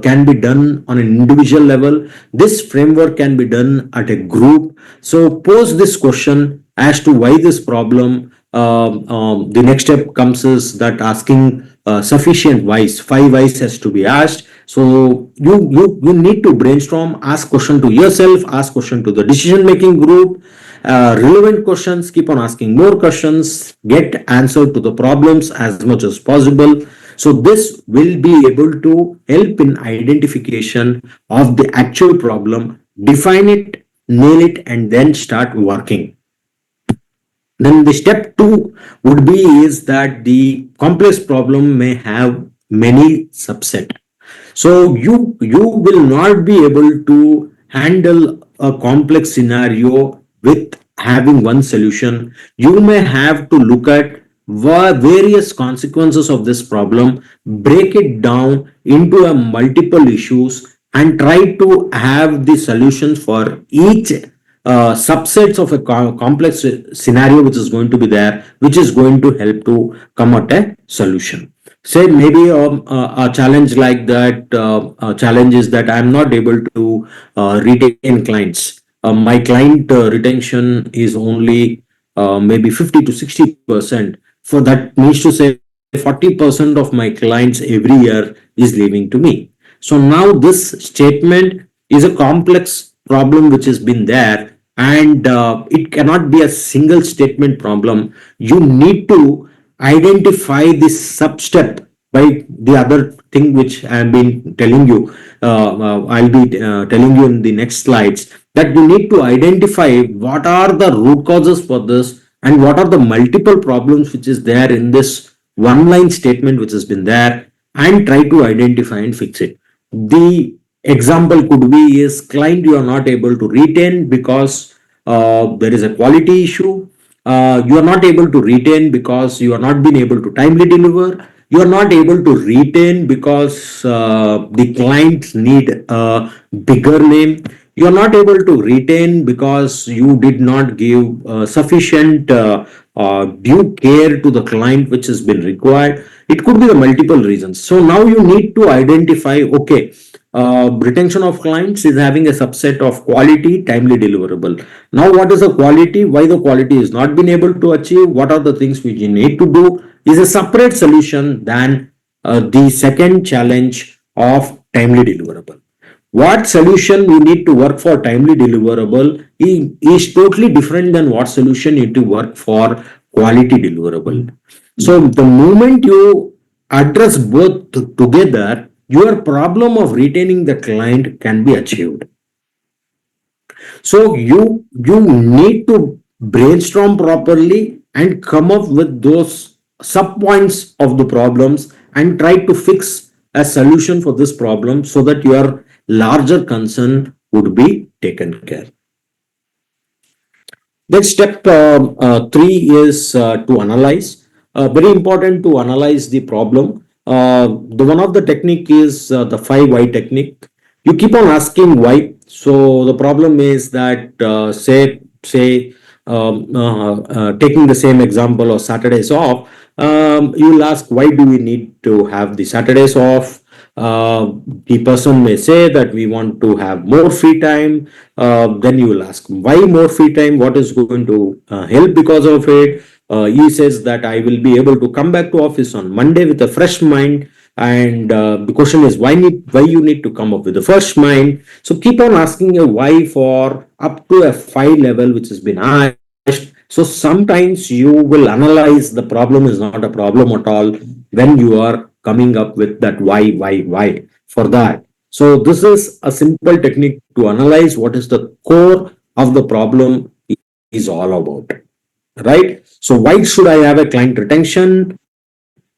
can be done on an individual level. This framework can be done at a group. So pose this question as to why this problem. The next step comes is that asking sufficient whys. 5 whys has to be asked. So you need to brainstorm, ask question to yourself, ask question to the decision making group. Relevant questions, keep on asking more questions, get answer to the problems as much as possible. So this will be able to help in identification of the actual problem, define it, nail it, and then start working. Then the step 2 would be is that the complex problem may have many subset. So you will not be able to handle a complex scenario with having one solution. You may have to look at various consequences of this problem, break it down into a multiple issues, and try to have the solutions for each subsets of a complex scenario which is going to be there, which is going to help to come at a solution. Say maybe a challenge like that, challenge is that I'm not able to retain clients. My client retention is only maybe 50 to 60%. For that means to say 40% of my clients every year is leaving to me. So now this statement is a complex problem which has been there, and it cannot be a single statement problem. You need to identify this sub-step by the other thing which I have been telling you. I'll be telling you in the next slides, that you need to identify what are the root causes for this and what are the multiple problems which is there in this one line statement which has been there, and try to identify and fix it. The example could be is client you are not able to retain because there is a quality issue. You are not able to retain because you are not been able to timely deliver. You are not able to retain because the clients need a bigger name. You are not able to retain because you did not give sufficient due care to the client which has been required. It could be the multiple reasons. So now you need to identify, okay, retention of clients is having a subset of quality, timely deliverable. Now what is the quality? Why the quality is not been able to achieve? What are the things which you need to do? Is a separate solution than the second challenge of timely deliverable. What solution you need to work for timely deliverable is totally different than what solution you need to work for quality deliverable. So the moment you address both together, your problem of retaining the client can be achieved. So you need to brainstorm properly and come up with those sub points of the problems and try to fix a solution for this problem so that your larger concern would be taken care. Then step 3 is to analyze. Very important to analyze the problem. The one of the technique is the 5 why technique. You keep on asking why. So the problem is that taking the same example of Saturdays off, you'll ask why do we need to have the Saturdays off. The person may say that we want to have more free time. Then you will ask why more free time, what is going to help because of it. He says that I will be able to come back to office on Monday with a fresh mind, and the question is why you need to come up with a fresh mind. So keep on asking a why for up to a 5 level which has been asked. So sometimes you will analyze the problem is not a problem at all when you are coming up with that why for that. So this is a simple technique to analyze what is the core of the problem is all about, right? So why should I have a client retention?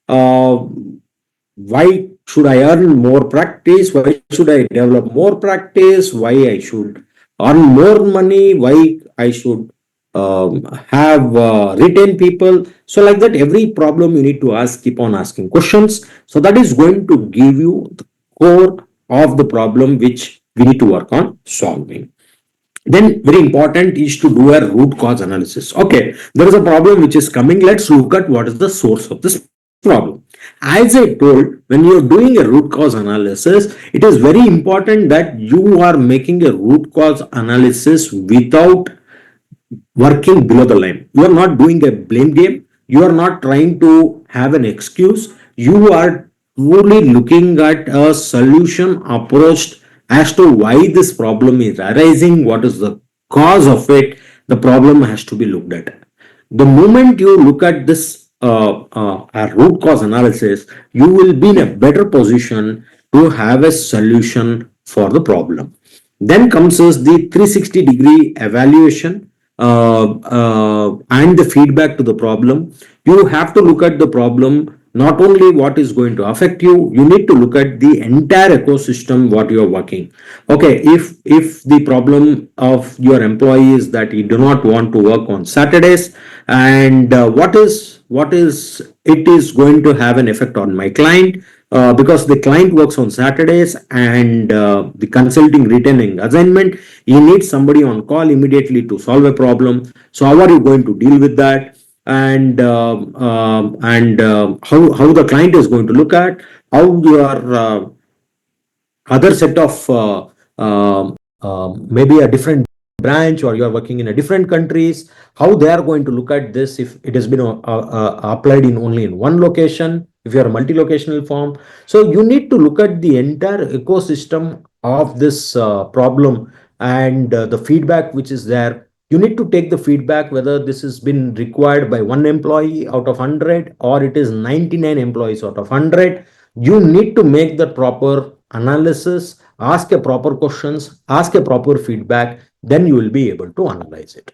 Why should I earn more practice? Why should I develop more practice? Why I should earn more money? Why I should have retain people? So like that, every problem you need to ask, keep on asking questions. So that is going to give you the core of the problem which we need to work on solving. Then very important is to do a root cause analysis. Okay, there is a problem which is coming. Let's look at what is the source of this problem. As I told, when you're doing a root cause analysis, it is very important that you are making a root cause analysis without working below the line. You are not doing a blame game. You are not trying to have an excuse. You are truly looking at a solution approach as to why this problem is arising, what is the cause of it. The problem has to be looked at. The moment you look at this a root cause analysis, you will be in a better position to have a solution for the problem. Then comes is the 360-degree evaluation and the feedback to the problem. You have to look at the problem, not only what is going to affect you, you need to look at the entire ecosystem what you are working. Okay, if the problem of your employee is that he do not want to work on Saturdays, and what is it is going to have an effect on my client, because the client works on Saturdays and the consulting retaining assignment, you need somebody on call immediately to solve a problem. So how are you going to deal with that? And how the client is going to look at how your other set of maybe a different branch, or you are working in a different countries, how they are going to look at this if it has been applied in only in one location, if you are a multi-locational firm. So you need to look at the entire ecosystem of this problem, and the feedback which is there. You need to take the feedback whether this has been required by one employee out of 100 or it is 99 employees out of 100. You need to make the proper analysis, ask a proper questions, ask a proper feedback, then you will be able to analyze it.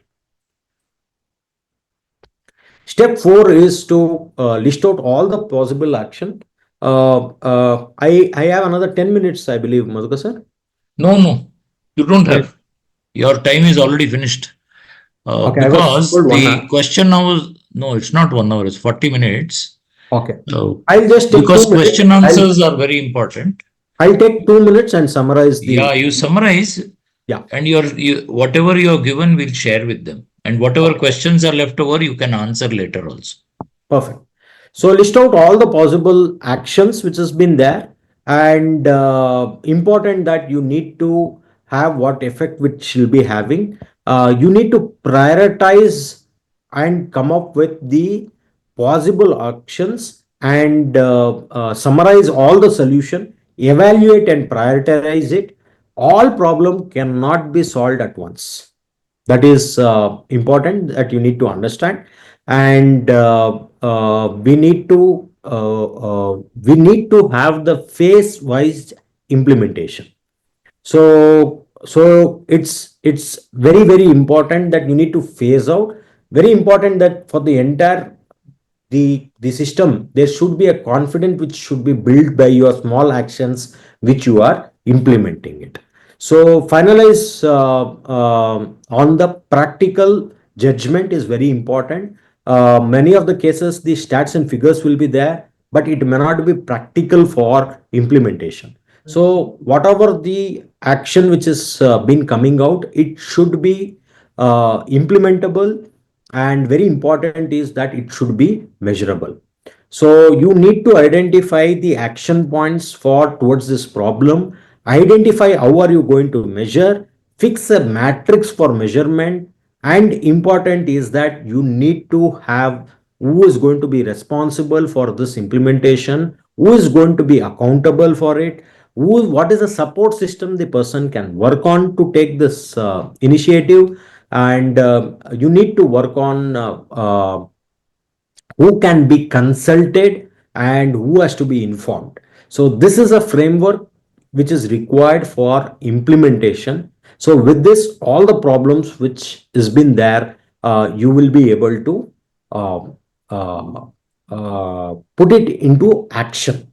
Step 4 is to list out all the possible action. I have another 10 minutes, I believe, Madhukar sir. No, you don't have. Your time is already finished. Okay, Because the question now is, no, it's not 1 hour, it's 40 minutes. Okay. I'll just take because 2 minutes. question answers are very important. I'll take 2 minutes and summarize the. Yeah, you summarize. Yeah. And whatever you are given, we'll share with them. And whatever questions are left over, you can answer later also. Perfect. So list out all the possible actions which has been there, and important that you need to have what effect which will be having. You need to prioritize and come up with the possible actions, and summarize all the solution, evaluate and prioritize it. All problem cannot be solved at once. That is important that you need to understand, and we need to have the phase wise implementation. So it's very important that you need to phase out. Very important that for the entire the system, there should be a confidence which should be built by your small actions which you are implementing it. So finalize on the practical judgment is very important. Many of the cases, the stats and figures will be there, but it may not be practical for implementation. So whatever the action which is been coming out, it should be implementable, and very important is that it should be measurable. So you need to identify the action points for towards this problem, identify how are you going to measure, fix a matrix for measurement, and important is that you need to have who is going to be responsible for this implementation, who is going to be accountable for it, what is the support system the person can work on to take this initiative. and you need to work on who can be consulted and who has to be informed. So this is a framework which is required for implementation. So with this, all the problems which has been there, you will be able to uh, uh, put it into action.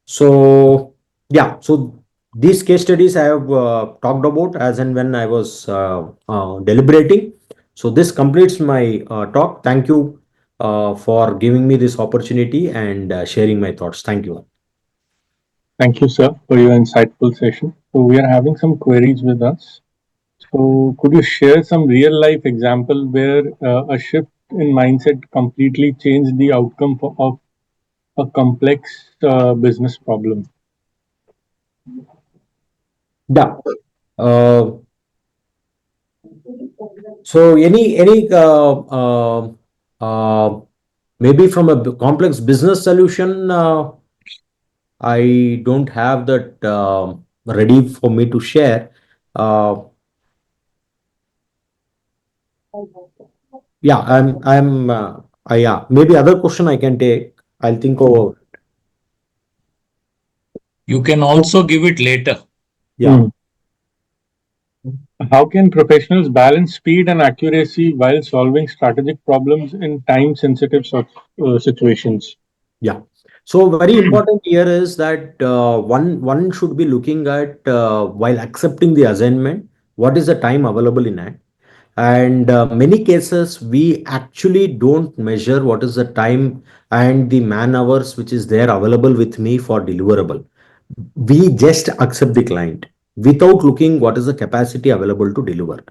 So yeah, so these case studies I have talked about as and when I was deliberating. So this completes my talk. Thank you for giving me this opportunity and sharing my thoughts. Thank you. Thank you, sir, for your insightful session. So we are having some queries with us. So could you share some real life example where a shift in mindset completely changed the outcome of a complex business problem? Yeah. Uh, so any maybe from a complex business solution, I don't have that ready for me to share. Uh, yeah, yeah, maybe other question I can take. I'll think over. You can also give it later. Yeah. How can professionals balance speed and accuracy while solving strategic problems in time sensitive situations? Yeah. So very important here is that one should be looking at while accepting the assignment, what is the time available in it. And many cases we actually don't measure what is the time and the man hours which is there available with me for deliverable. We just accept the client without looking what is the capacity available to deliver.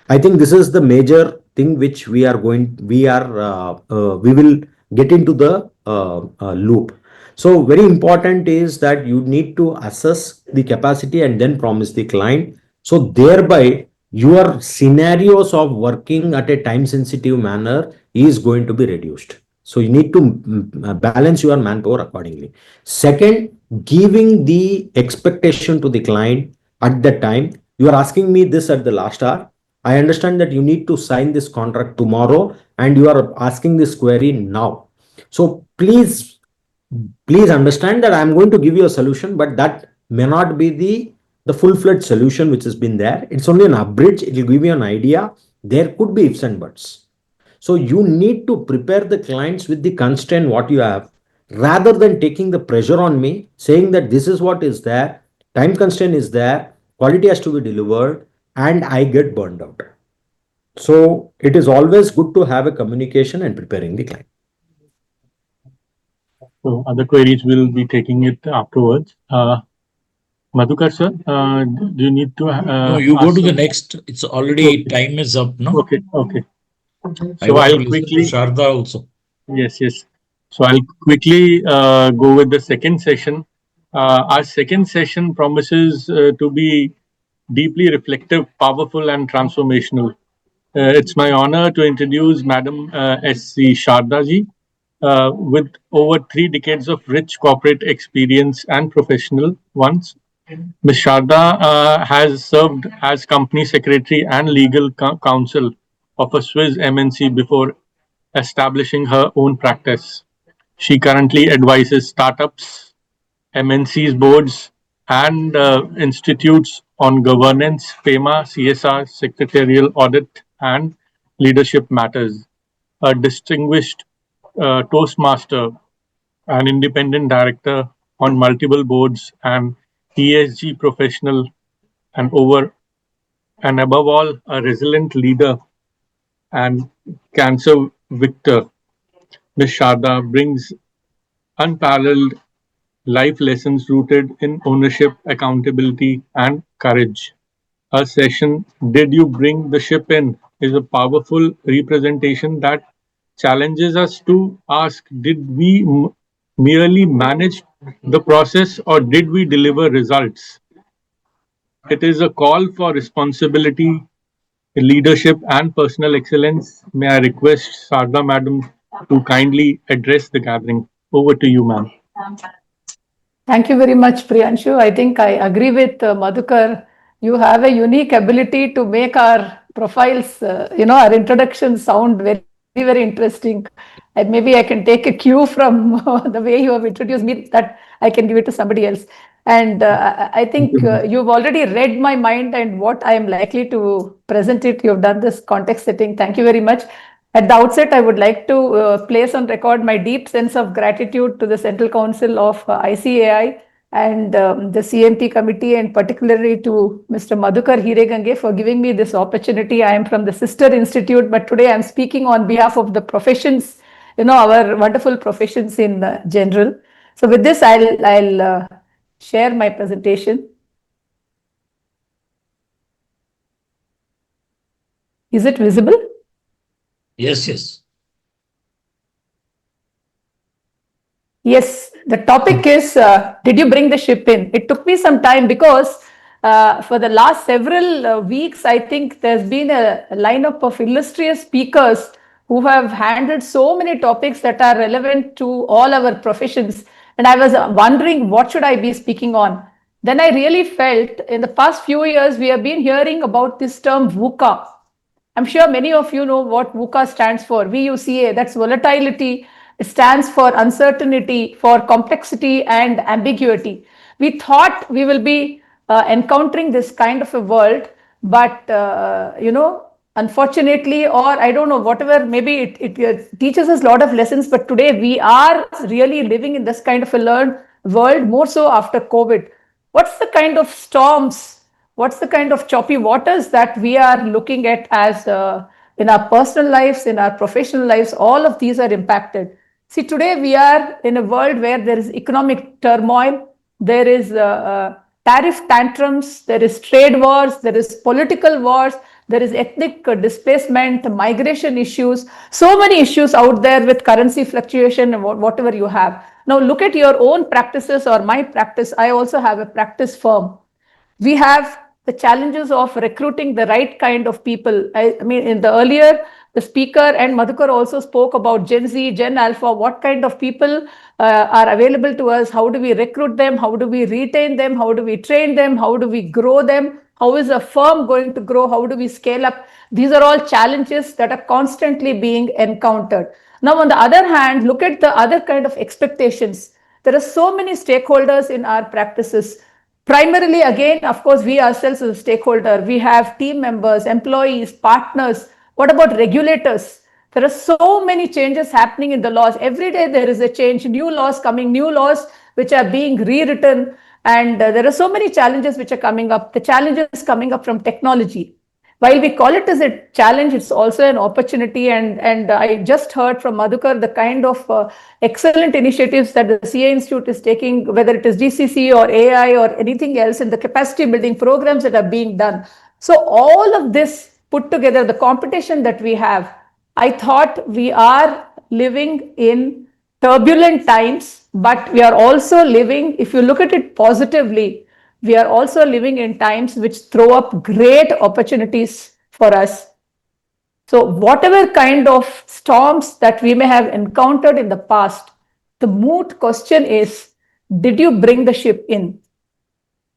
I think this is the major thing which we will get into the loop. So very important is that you need to assess the capacity and then promise the client. So thereby your scenarios of working at a time sensitive manner is going to be reduced. So you need to balance your manpower accordingly. Second, giving the expectation to the client at the time. You are asking me this at the last hour. I understand that you need to sign this contract tomorrow and you are asking this query now. So please understand that I'm going to give you a solution, but that may not be the full-fledged solution which has been there. It's only an abridge. It will give you an idea. There could be ifs and buts. So you need to prepare the clients with the constraint what you have, rather than taking the pressure on me, saying that this is what is there, time constraint is there, quality has to be delivered, and I get burned out. So it is always good to have a communication and preparing the client. So other queries will be taking it afterwards. Madhukar sir, do you need to? No, you go to the next. It's already time is up, no? Okay. I So want to I'll listen quickly. to Sharda also. Yes. So I'll quickly go with the second session. Our second session promises to be deeply reflective, powerful, and transformational. It's my honor to introduce Madam S.C. Sharda ji. With over 3 decades of rich corporate experience and professional ones, Ms. Sharda has served as company secretary and legal counsel of a Swiss MNC before establishing her own practice. She currently advises startups, MNCs boards, and institutes on governance, FEMA, CSR, secretarial audit, and leadership matters. A distinguished Toastmaster, an independent director on multiple boards, and ESG professional, and above all, a resilient leader and cancer victor. Ms. Sharda brings unparalleled life lessons rooted in ownership, accountability, and courage. Her session, Did You Bring the Ship In? Is a powerful representation that challenges us to ask, did we merely manage the process or did we deliver results? It is a call for responsibility, leadership, and personal excellence. May I request Sarda Madam to kindly address the gathering? Over to you, ma'am. Thank you very much, Priyanshu. I think I agree with Madhukar. You have a unique ability to make our profiles, our introductions sound very, very interesting. And maybe I can take a cue from the way you have introduced me, that I can give it to somebody else. And I think you've already read my mind and what I am likely to present it. You've done this context setting. Thank you very much. At the outset, I would like to place on record my deep sense of gratitude to the Central Council of ICAI and the CMT committee, and particularly to Mr. Madhukar Hiregange for giving me this opportunity. I am from the sister institute, but today I'm speaking on behalf of the professions, our wonderful professions in general. So with this, I'll share my presentation. Is it visible? Yes, yes. Yes, the topic is, did you bring the ship in? It took me some time because for the last several weeks, I think there's been a lineup of illustrious speakers who have handled so many topics that are relevant to all our professions. And I was wondering, what should I be speaking on? Then I really felt in the past few years, we have been hearing about this term VUCA. I'm sure many of you know what VUCA stands for. VUCA, that's volatility. It stands for uncertainty, for complexity and ambiguity. We thought we will be encountering this kind of a world, but unfortunately, or I don't know, whatever, maybe it teaches us a lot of lessons, but today we are really living in this kind of a learned world, more so after COVID. What's the kind of storms? What's the kind of choppy waters that we are looking at as in our personal lives, in our professional lives? All of these are impacted. See, today we are in a world where there is economic turmoil, there is tariff tantrums, there is trade wars, there is political wars, there is ethnic displacement, migration issues, so many issues out there with currency fluctuation and whatever you have. Now look at your own practices or my practice. I also have a practice firm. We have the challenges of recruiting the right kind of people. I mean, in the earlier, the speaker and Madhukar also spoke about Gen Z, Gen Alpha, what kind of people are available to us, how do we recruit them, how do we retain them, how do we train them, how do we grow them, how is a firm going to grow, how do we scale up? These are all challenges that are constantly being encountered. Now, on the other hand, look at the other kind of expectations. There are so many stakeholders in our practices. Primarily, again, of course, we ourselves as a stakeholder, we have team members, employees, partners. What about regulators? There are so many changes happening in the laws. Every day there is a change, new laws coming, new laws which are being rewritten. And there are so many challenges which are coming up. The challenges coming up from technology. While we call it as a challenge, it's also an opportunity. And I just heard from Madhukar the kind of excellent initiatives that the CA Institute is taking, whether it is GCC or AI or anything else, in the capacity building programs that are being done. So all of this put together, the competition that we have, I thought we are living in turbulent times, but we are also living, if you look at it positively, we are also living in times which throw up great opportunities for us. So whatever kind of storms that we may have encountered in the past, the moot question is, did you bring the ship in?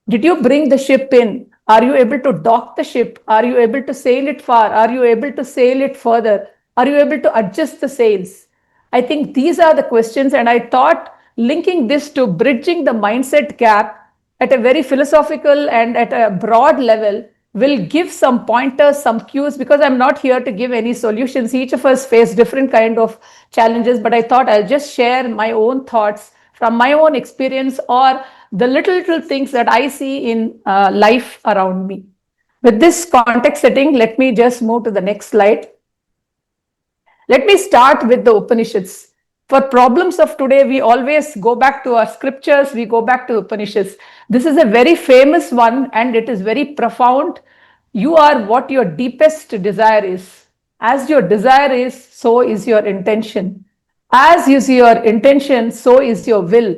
Did you bring the ship in? Are you able to dock the ship? Are you able to sail it far? Are you able to sail it further? Are you able to adjust the sails? I think these are the questions, and I thought linking this to bridging the mindset gap at a very philosophical and at a broad level will give some pointers, some cues, because I'm not here to give any solutions. Each of us face different kind of challenges, but I thought I'll just share my own thoughts from my own experience or the little things that I see in life around me. With this context setting, let me just move to the next slide. Let me start with the Upanishads. For problems of today, we always go back to our scriptures, we go back to Upanishads. This is a very famous one and it is very profound. You are what your deepest desire is. As your desire is, so is your intention. As is your intention, so is your will.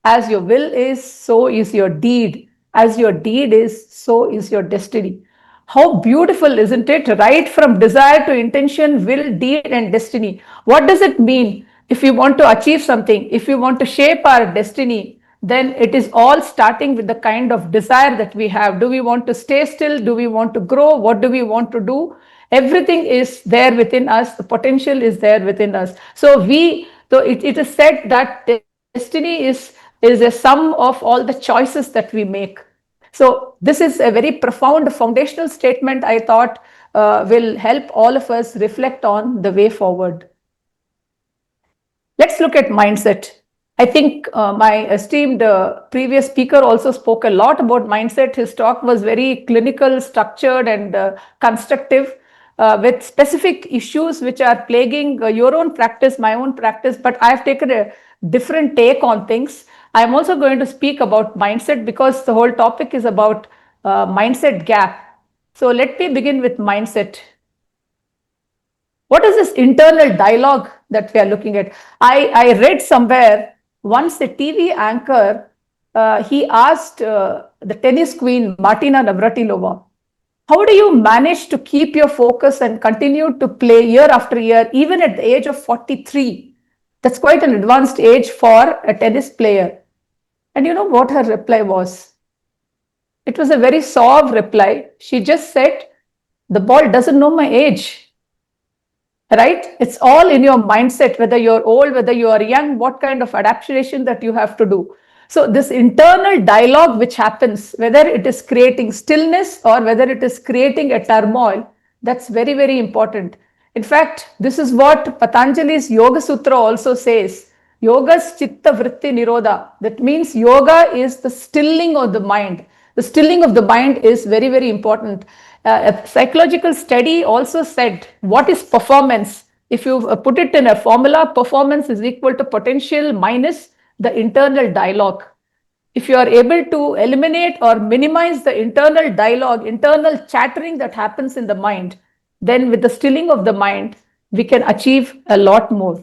As your will is, so is your deed. As your deed is, so is your destiny. How beautiful, isn't it? Right from desire to intention, will, deed, and destiny. What does it mean? If we want to achieve something, if we want to shape our destiny, then it is all starting with the kind of desire that we have. Do we want to stay still? Do we want to grow? What do we want to do? Everything is there within us. The potential is there within us. So it is said that destiny is a sum of all the choices that we make. So this is a very profound foundational statement I thought will help all of us reflect on the way forward. Let's look at mindset. I think my esteemed previous speaker also spoke a lot about mindset. His talk was very clinical, structured, and constructive with specific issues which are plaguing your own practice, my own practice. But I have taken a different take on things. I'm also going to speak about mindset because the whole topic is about mindset gap. So let me begin with mindset. What is this internal dialogue that we are looking at? I read somewhere once a TV anchor, he asked the tennis queen Martina Navratilova, how do you manage to keep your focus and continue to play year after year, even at the age of 43? That's quite an advanced age for a tennis player. And you know what her reply was? It was a very suave reply. She just said, the ball doesn't know my age. Right? It's all in your mindset, whether you're old, whether you are young, what kind of adaptation that you have to do. So this internal dialogue which happens, whether it is creating stillness or whether it is creating a turmoil, that's very, very important. In fact, this is what Patanjali's Yoga Sutra also says. Yoga's chitta vritti nirodha. That means yoga is the stilling of the mind. The stilling of the mind is very, very important. A psychological study also said, what is performance? If you put it in a formula, performance is equal to potential minus the internal dialogue. If you are able to eliminate or minimize the internal dialogue, internal chattering that happens in the mind, then with the stilling of the mind, we can achieve a lot more.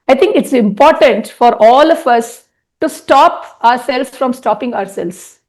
I think it's important for all of us to stop ourselves from stopping ourselves.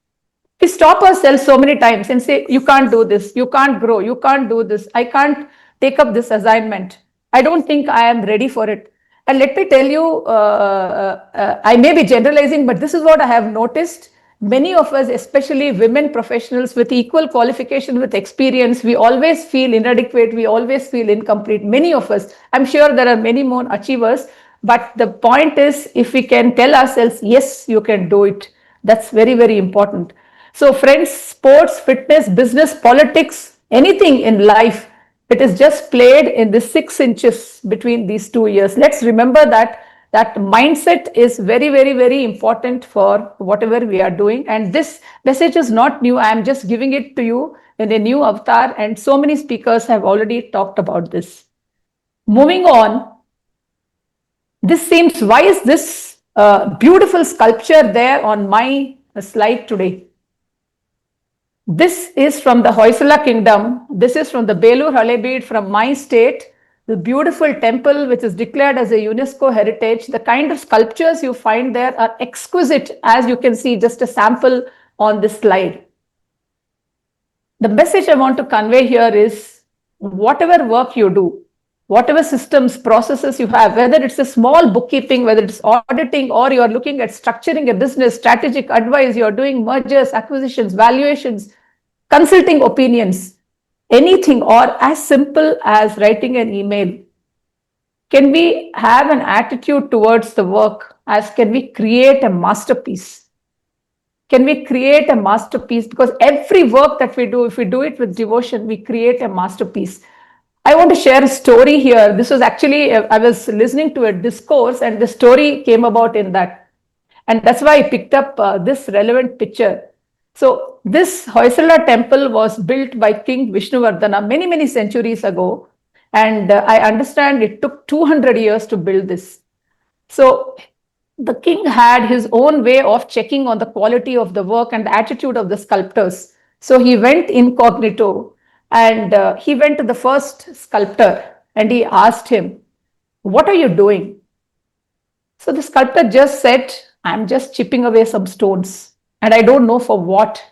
We stop ourselves so many times and say, you can't do this, you can't grow, you can't do this, I can't take up this assignment. I don't think I am ready for it. And let me tell you, I may be generalizing, but this is what I have noticed. Many of us, especially women professionals with equal qualification, with experience, we always feel inadequate, we always feel incomplete. Many of us, I'm sure there are many more achievers, but the point is, if we can tell ourselves, yes, you can do it, that's very, very important. So friends, sports, fitness, business, politics, anything in life, it is just played in the 6 inches between these 2 years. Let's remember that mindset is very, very, very important for whatever we are doing. And this message is not new. I am just giving it to you in a new avatar. And so many speakers have already talked about this. Moving on, this seems, why is this beautiful sculpture there on my slide today? This is from the Hoysala kingdom. This is from the Belur Halebeed from my state. The beautiful temple which is declared as a UNESCO heritage. The kind of sculptures you find there are exquisite, as you can see, just a sample on this slide. The message I want to convey here is, whatever work you do, whatever systems, processes you have, whether it's a small bookkeeping, whether it's auditing, or you're looking at structuring a business, strategic advice, you're doing mergers, acquisitions, valuations, consulting opinions, anything, or as simple as writing an email. Can we have an attitude towards the work as, can we create a masterpiece? Can we create a masterpiece? Because every work that we do, if we do it with devotion, we create a masterpiece. I want to share a story here. This was actually, I was listening to a discourse and the story came about in that. And that's why I picked up this relevant picture. So this Hoysala temple was built by King Vishnuvardhana many, many centuries ago. And I understand it took 200 years to build this. So the king had his own way of checking on the quality of the work and the attitude of the sculptors. So he went incognito and he went to the first sculptor and he asked him, "What are you doing?" So the sculptor just said, "I'm just chipping away some stones and I don't know for what."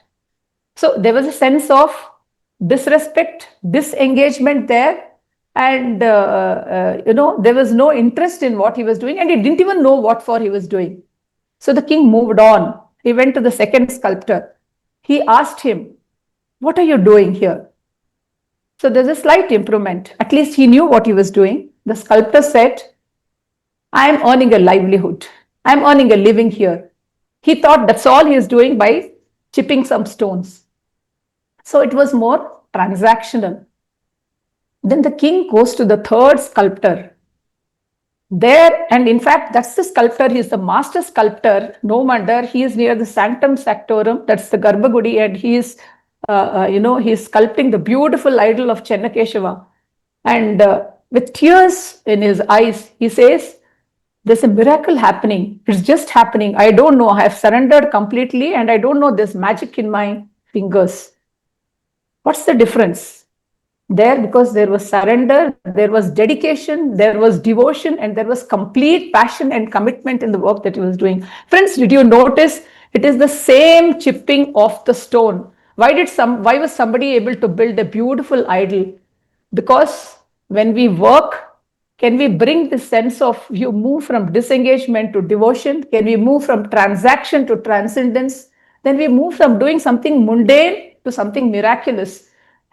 So there was a sense of disrespect, disengagement there. And, there was no interest in what he was doing and he didn't even know what for he was doing. So the king moved on. He went to the second sculptor. He asked him, "What are you doing here?" So there's a slight improvement. At least he knew what he was doing. The sculptor said, "I am earning a livelihood. I am earning a living here." He thought that's all he is doing by chipping some stones. So it was more transactional. Then the king goes to the third sculptor. There, and in fact, that's the sculptor. He's the master sculptor. No wonder he is near the Sanctum Sanctorum. That's the Garbhagudi, and he is, he's sculpting the beautiful idol of Chennakeshava. And with tears in his eyes, he says, "There's a miracle happening. It's just happening. I don't know. I have surrendered completely, and I don't know there's magic in my fingers." What's the difference? There, because there was surrender, there was dedication, there was devotion, and there was complete passion and commitment in the work that he was doing. Friends, did you notice it is the same chipping of the stone? Why was somebody able to build a beautiful idol? Because when we work, can we bring this sense of, you move from disengagement to devotion? Can we move from transaction to transcendence? Then we move from doing something mundane to something miraculous.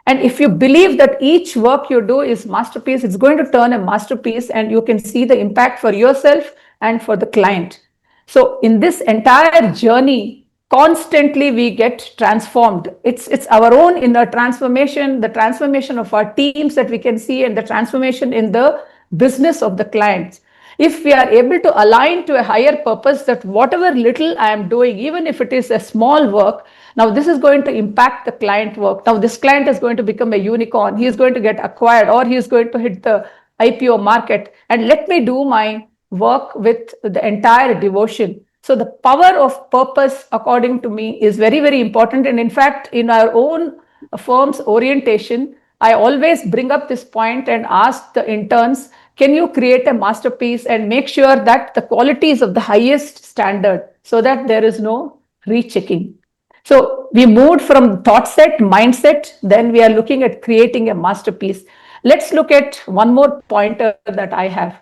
And if you believe that each work you do is masterpiece, it's going to turn a masterpiece, and you can see the impact for yourself and for the client. So in this entire journey, constantly we get transformed. It's our own inner transformation, the transformation of our teams that we can see, and the transformation in the business of the clients. If we are able to align to a higher purpose, that whatever little I am doing, even if it is a small work, now this is going to impact the client work. Now this client is going to become a unicorn. He is going to get acquired, or he is going to hit the IPO market. And let me do my work with the entire devotion. So the power of purpose, according to me, is very, very important. And in fact, in our own firm's orientation, I always bring up this point and ask the interns, can you create a masterpiece and make sure that the quality is of the highest standard so that there is no rechecking? So we moved from thought set, mindset, then we are looking at creating a masterpiece. Let's look at one more pointer that I have.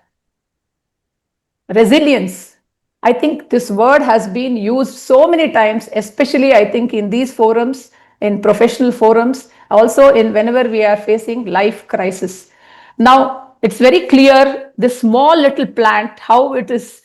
Resilience. I think this word has been used so many times, especially I think in these forums, in professional forums, also in whenever we are facing life crisis. Now, it's very clear this small little plant, how it is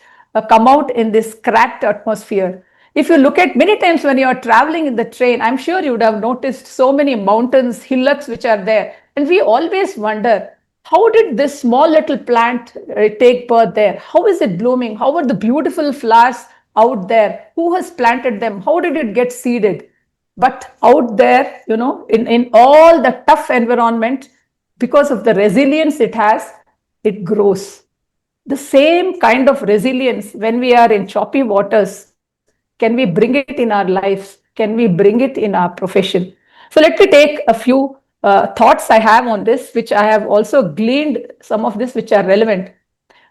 come out in this cracked atmosphere. If you look at many times when you are traveling in the train, I'm sure you would have noticed so many mountains, hillocks which are there. And we always wonder, how did this small little plant take birth there? How is it blooming? How are the beautiful flowers out there? Who has planted them? How did it get seeded? But out there, in all the tough environment, because of the resilience it has, it grows. The same kind of resilience when we are in choppy waters, can we bring it in our lives? Can we bring it in our profession? So let me take a few thoughts I have on this, which I have also gleaned some of this which are relevant.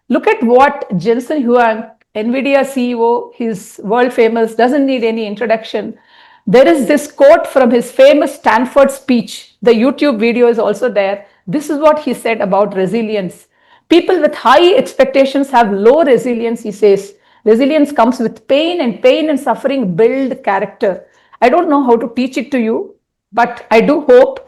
Look at what Jensen Huang, NVIDIA CEO, he's world famous, doesn't need any introduction. There is this quote from his famous Stanford speech. The YouTube video is also there. This is what he said about resilience. People with high expectations have low resilience, he says. Resilience comes with pain, and pain and suffering build character. I don't know how to teach it to you, but I do hope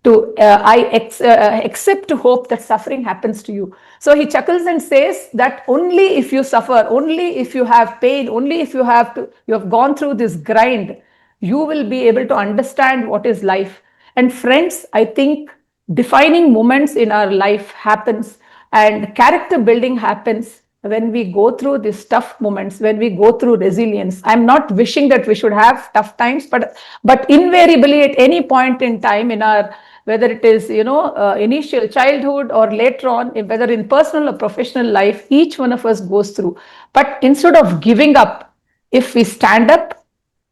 to, accept to hope that suffering happens to you. So he chuckles and says that only if you suffer, only if you have pain, only if you have gone through this grind, you will be able to understand what is life. And friends, I think defining moments in our life happens, and character building happens when we go through these tough moments, when we go through resilience. I'm not wishing that we should have tough times, but invariably at any point in time in our, whether it is, initial childhood or later on, whether in personal or professional life, each one of us goes through. But instead of giving up, if we stand up,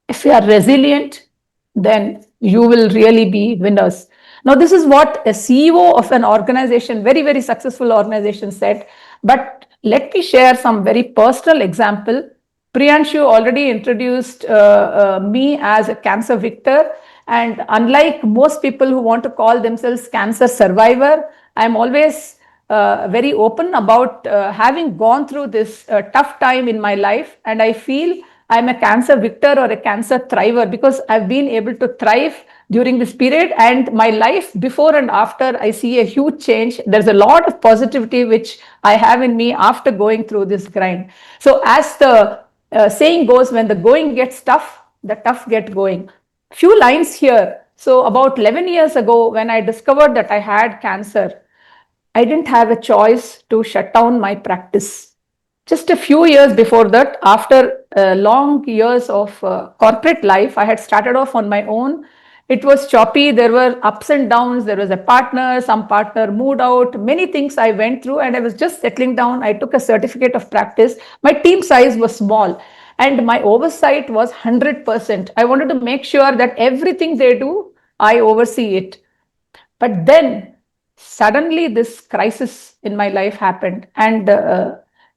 if we are resilient, then you will really be winners. Now, this is what a CEO of an organization, very, very successful organization said. But let me share some very personal example. Priyanshu already introduced me as a cancer victor. And unlike most people who want to call themselves cancer survivor, I'm always very open about having gone through this tough time in my life, and I feel I'm a cancer victor or a cancer thriver because I've been able to thrive during this period, and my life before and after, I see a huge change. There's a lot of positivity which I have in me after going through this grind. So as the saying goes, when the going gets tough, the tough get going. Few lines here. So about 11 years ago, when I discovered that I had cancer, I didn't have a choice to shut down my practice. Just a few years before that, after long years of corporate life, I had started off on my own. It was choppy. There were ups and downs. There was a partner, some partner moved out, many things I went through, and I was just settling down. I took a certificate of practice. My team size was small and my oversight was 100%. I wanted to make sure that everything they do, I oversee it. But then suddenly this crisis in my life happened, and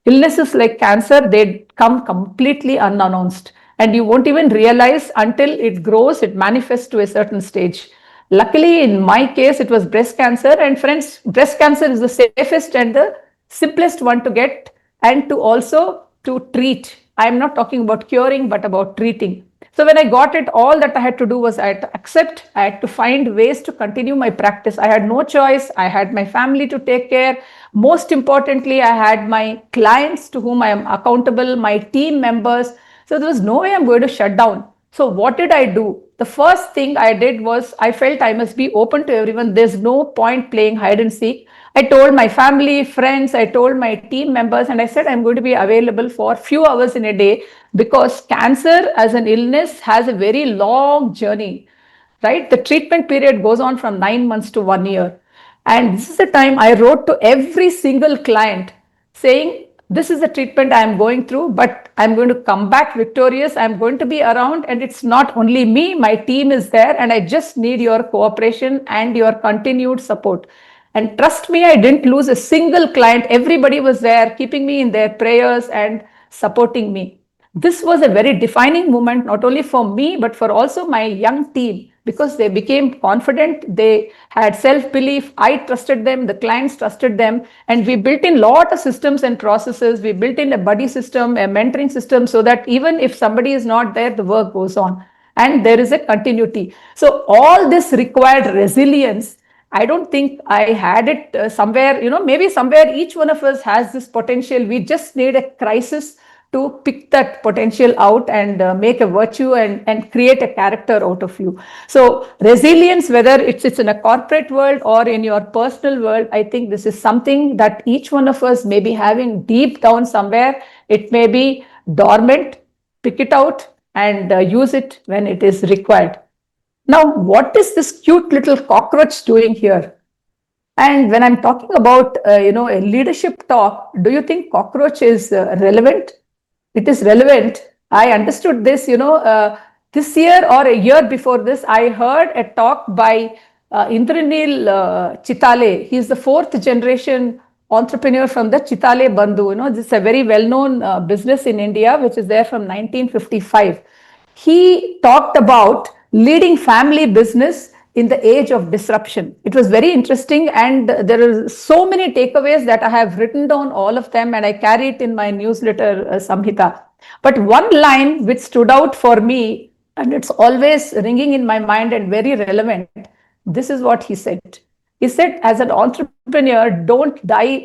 illnesses like cancer, they come completely unannounced, and you won't even realize until it grows, it manifests to a certain stage. Luckily, in my case, it was breast cancer, and friends, breast cancer is the safest and the simplest one to get and to also to treat. I am not talking about curing, but about treating. So when I got it, all that I had to do was I had to accept, I had to find ways to continue my practice. I had no choice. I had my family to take care. Most importantly, I had my clients to whom I am accountable, my team members. So there was no way I'm going to shut down. So what did I do? The first thing I did was I felt I must be open to everyone. There's no point playing hide and seek. I told my family, friends, I told my team members, and I said I'm going to be available for a few hours in a day because cancer as an illness has a very long journey, right? The treatment period goes on from 9 months to 1 year. And this is the time I wrote to every single client saying, this is the treatment I am going through, but I'm going to come back victorious. I'm going to be around, and it's not only me, my team is there, and I just need your cooperation and your continued support. And trust me, I didn't lose a single client. Everybody was there, keeping me in their prayers and supporting me. This was a very defining moment, not only for me, but for also my young team, because they became confident, they had self-belief, I trusted them, the clients trusted them, and we built in a lot of systems and processes. We built in a buddy system, a mentoring system, so that even if somebody is not there, the work goes on and there is a continuity. So all this required resilience. I don't think I had it somewhere, maybe somewhere each one of us has this potential. We just need a crisis to pick that potential out and make a virtue and create a character out of you. So resilience, whether it's in a corporate world or in your personal world, I think this is something that each one of us may be having deep down somewhere. It may be dormant, pick it out and use it when it is required. Now, what is this cute little cockroach doing here? And when I'm talking about, a leadership talk, do you think cockroach is relevant? It is relevant. I understood this, this year or a year before this, I heard a talk by Indranil Chitale. He is the 4th generation entrepreneur from the Chitale Bandhu. This is a very well-known business in India, which is there from 1955. He talked about leading family business in the age of disruption. It was very interesting, and there are so many takeaways that I have written down all of them, and I carry it in my newsletter, Samhita. But one line which stood out for me, and it's always ringing in my mind and very relevant, this is what he said. He said, as an entrepreneur, don't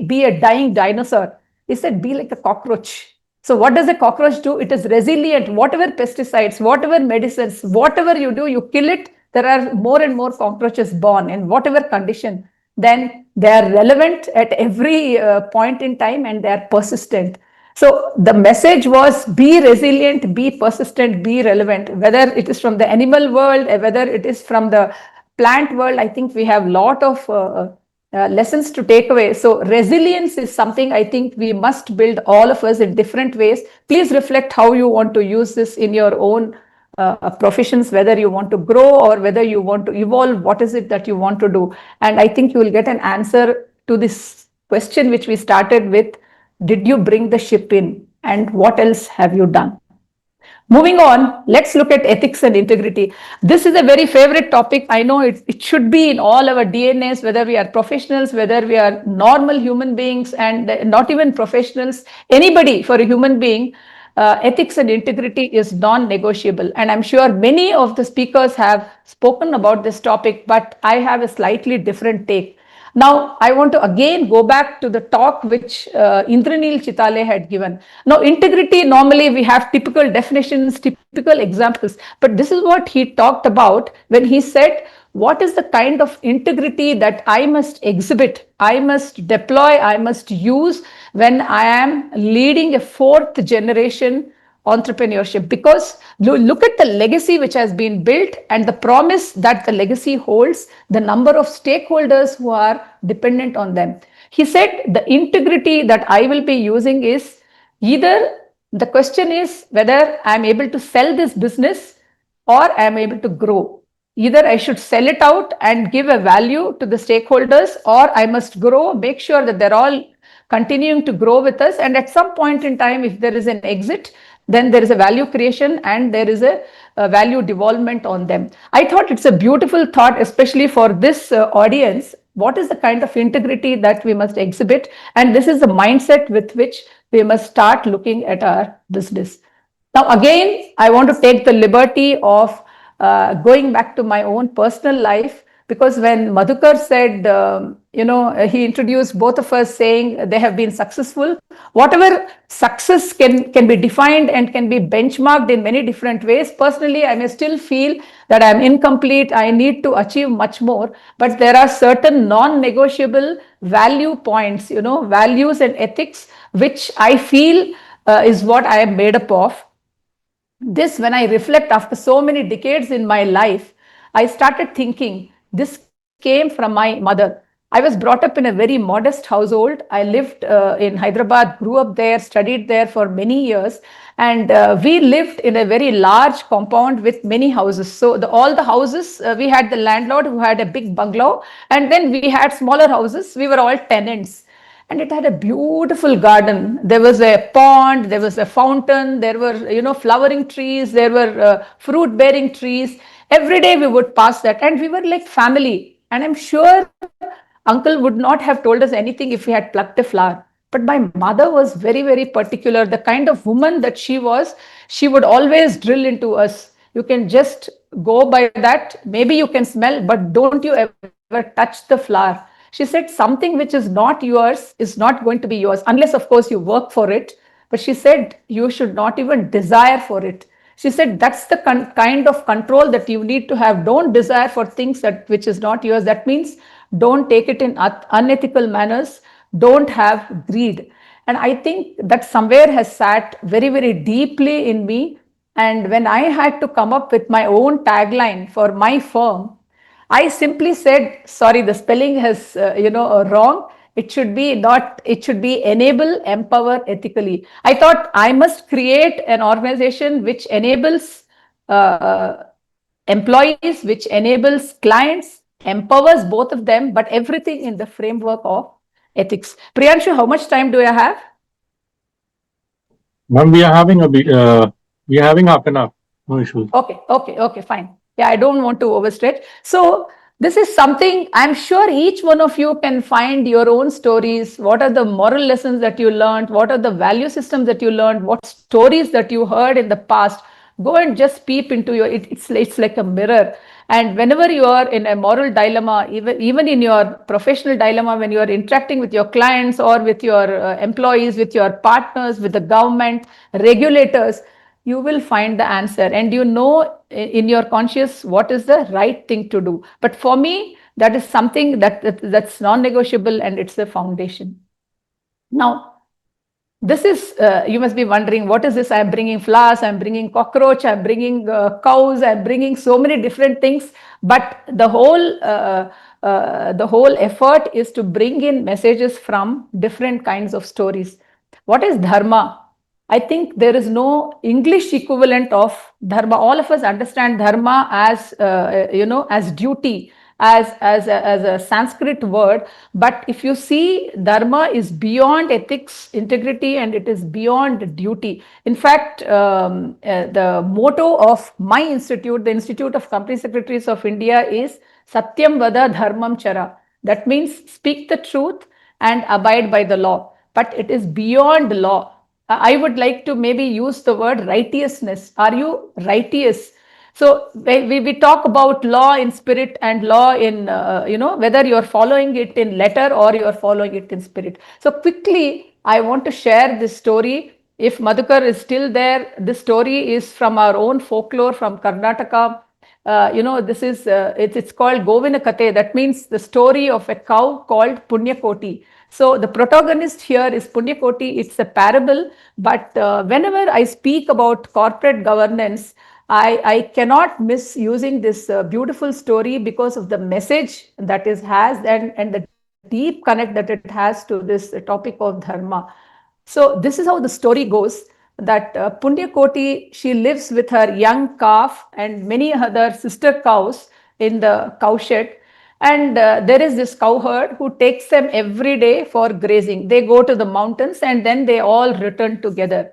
be a dying dinosaur. He said, be like a cockroach. So what does a cockroach do? It is resilient. Whatever pesticides, whatever medicines, whatever you do, you kill it, there are more and more cockroaches born in whatever condition. Then they are relevant at every point in time, and they are persistent. So the message was be resilient, be persistent, be relevant, whether it is from the animal world, whether it is from the plant world. I think we have a lot of lessons to take away. So resilience is something I think we must build, all of us, in different ways. Please reflect how you want to use this in your own professions, whether you want to grow or whether you want to evolve. What is it that you want to do? And I think you will get an answer to this question which we started with. Did you bring the ship in? And what else have you done? Moving on, let's look at ethics and integrity. This is a very favorite topic. I know it should be in all our DNAs, whether we are professionals, whether we are normal human beings, and not even professionals, anybody for a human being. Ethics and integrity is non-negotiable. And I'm sure many of the speakers have spoken about this topic, but I have a slightly different take. Now, I want to again go back to the talk which Indranil Chitale had given. Now, integrity, normally we have typical definitions, typical examples, but this is what he talked about when he said, what is the kind of integrity that I must exhibit, I must deploy, I must use when I am leading a fourth generation entrepreneurship? Because look at the legacy which has been built and the promise that the legacy holds, the number of stakeholders who are dependent on them. He said the integrity that I will be using is either the question is whether I am able to sell this business or I am able to grow. Either I should sell it out and give a value to the stakeholders, or I must grow, make sure that they're all continuing to grow with us. And at some point in time, if there is an exit, then there is a value creation and there is a value devolvement on them. I thought it's a beautiful thought, especially for this audience. What is the kind of integrity that we must exhibit? And this is the mindset with which we must start looking at our business. Now, again, I want to take the liberty of going back to my own personal life, because when Madhukar said, he introduced both of us saying they have been successful. Whatever success can be defined and can be benchmarked in many different ways. Personally, I may still feel that I'm incomplete. I need to achieve much more. But there are certain non-negotiable value points, values and ethics, which I feel is what I am made up of. This, when I reflect after so many decades in my life, I started thinking, this came from my mother. I was brought up in a very modest household. I lived in Hyderabad, grew up there, studied there for many years. And we lived in a very large compound with many houses. So all the houses, we had the landlord who had a big bungalow. And then we had smaller houses. We were all tenants. And it had a beautiful garden. There was a pond, there was a fountain, there were, flowering trees, there were fruit-bearing trees. Every day we would pass that and we were like family. And I'm sure uncle would not have told us anything if we had plucked a flower. But my mother was very, very particular. The kind of woman that she was, she would always drill into us. You can just go by that. Maybe you can smell, but don't you ever touch the flower. She said something which is not yours is not going to be yours, unless, of course, you work for it. But she said you should not even desire for it. She said that's the kind of control that you need to have. Don't desire for things which is not yours. That means don't take it in unethical manners. Don't have greed. And I think that somewhere has sat very, very deeply in me. And when I had to come up with my own tagline for my firm, I simply said, sorry, the spelling has, wrong. It should be enable, empower ethically. I thought I must create an organization which enables employees, which enables clients, empowers both of them, but everything in the framework of ethics. Priyanshu, how much time do I have? Ma'am, we are having half an hour. No issues. Okay, fine. Yeah, I don't want to overstretch. So this is something I'm sure each one of you can find your own stories. What are the moral lessons that you learned? What are the value systems that you learned? What stories that you heard in the past? Go and just peep into it's like a mirror. And whenever you are in a moral dilemma, even in your professional dilemma, when you are interacting with your clients or with your employees, with your partners, with the government, regulators, you will find the answer, and in your conscious what is the right thing to do. But for me, that is something that's non-negotiable, and it's the foundation. Now, this is, you must be wondering, what is this? I'm bringing flowers, I'm bringing cockroach, I'm bringing cows, I'm bringing so many different things. But the whole effort is to bring in messages from different kinds of stories. What is dharma? I think there is no English equivalent of dharma. All of us understand dharma as, as duty, as a Sanskrit word, but if you see, dharma is beyond ethics, integrity, and it is beyond duty. In fact, the motto of my institute, the Institute of Company Secretaries of India, is Satyam Vada Dharmam Chara. That means speak the truth and abide by the law. But it is beyond law. I would like to maybe use the word righteousness. Are you righteous? So we talk about law in spirit and law in, whether you're following it in letter or you're following it in spirit. So quickly, I want to share this story. If Madhukar is still there, this story is from our own folklore from Karnataka. This is, it's called Govinakate. That means the story of a cow called Punyakoti. So the protagonist here is Punyakoti. It's a parable, but whenever I speak about corporate governance, I cannot miss using this beautiful story because of the message that it has and the deep connect that it has to this topic of dharma. So this is how the story goes, that Punyakoti, she lives with her young calf and many other sister cows in the cow shed. And there is this cowherd who takes them every day for grazing. They go to the mountains and then they all return together.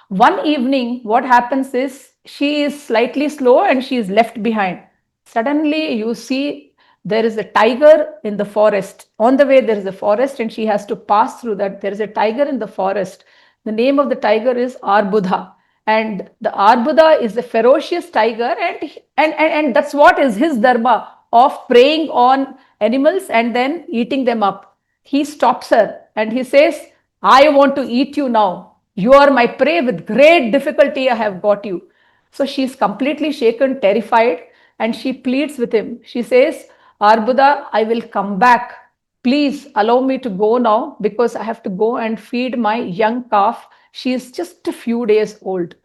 One evening, what happens is she is slightly slow and she is left behind. Suddenly, you see there is a tiger in the forest. On the way, there is a forest and she has to pass through that. There is a tiger in the forest. The name of the tiger is Arbudha. And the Arbudha is a ferocious tiger, and that's what is his dharma of preying on animals and then eating them up. He stops her and he says, I want to eat you now. You are my prey. With great difficulty, I have got you. So she is completely shaken, terrified, and she pleads with him. She says, Arbudha, I will come back. Please allow me to go now because I have to go and feed my young calf. She is just a few days old.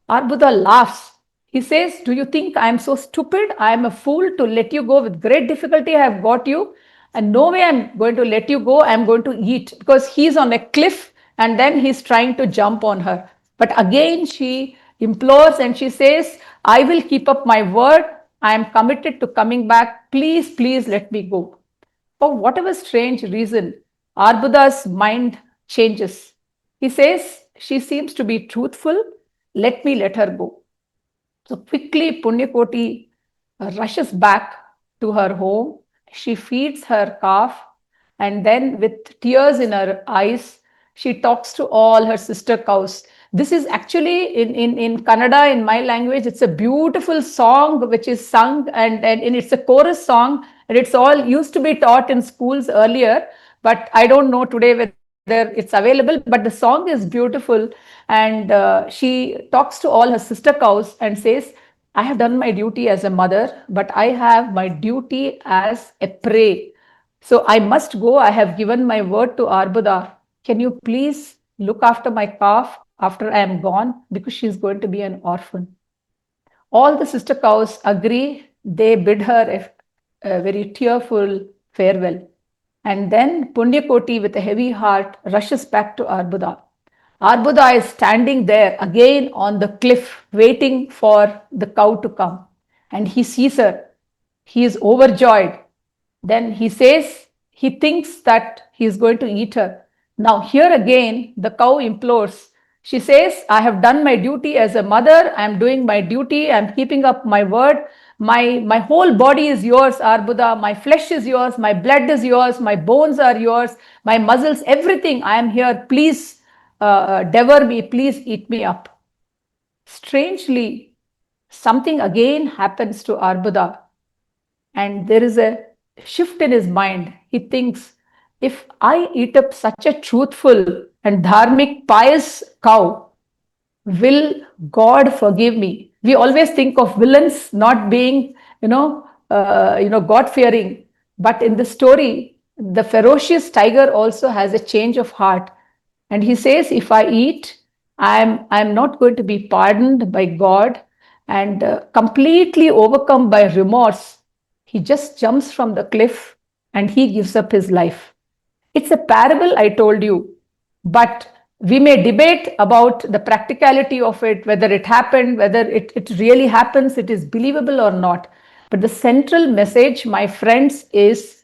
Arbudha laughs. He says, do you think I am so stupid? I am a fool to let you go. With great difficulty, I have got you. And no way I'm going to let you go. I'm going to eat, because he's on a cliff and then he's trying to jump on her. But again, she implores and she says, I will keep up my word. I am committed to coming back. Please, please let me go. For whatever strange reason, Arbudha's mind changes. He says, she seems to be truthful. Let me let her go. So quickly, Punyakoti rushes back to her home. She feeds her calf, and then with tears in her eyes, she talks to all her sister cows. This is actually in Kannada, in my language. It's a beautiful song which is sung, and it's a chorus song, and it's all used to be taught in schools earlier, but I don't know today whether it's available, but the song is beautiful. And she talks to all her sister cows and says, I have done my duty as a mother, but I have my duty as a prey. So I must go. I have given my word to Arbudha. Can you please look after my calf after I am gone? Because she's going to be an orphan. All the sister cows agree. They bid her a very tearful farewell. And then Punyakoti, with a heavy heart, rushes back to Arbudha. Arbudha is standing there again on the cliff, waiting for the cow to come. And he sees her. He is overjoyed. Then he says, he thinks that he is going to eat her. Now, here again, the cow implores. She says, I have done my duty as a mother. I am doing my duty. I am keeping up my word. My whole body is yours, Arbudha. My flesh is yours. My blood is yours. My bones are yours. My muscles, everything. I am here. Please devour me. Please eat me up. Strangely, something again happens to Arbudha. And there is a shift in his mind. He thinks, if I eat up such a truthful and dharmic, pious cow, will God forgive me? We always think of villains not being, God-fearing. But in the story, the ferocious tiger also has a change of heart. And he says, if I eat, I'm not going to be pardoned by God. And completely overcome by remorse, he just jumps from the cliff and he gives up his life. It's a parable, I told you, but we may debate about the practicality of it, whether it happened, whether it really happens, it is believable or not. But the central message, my friends, is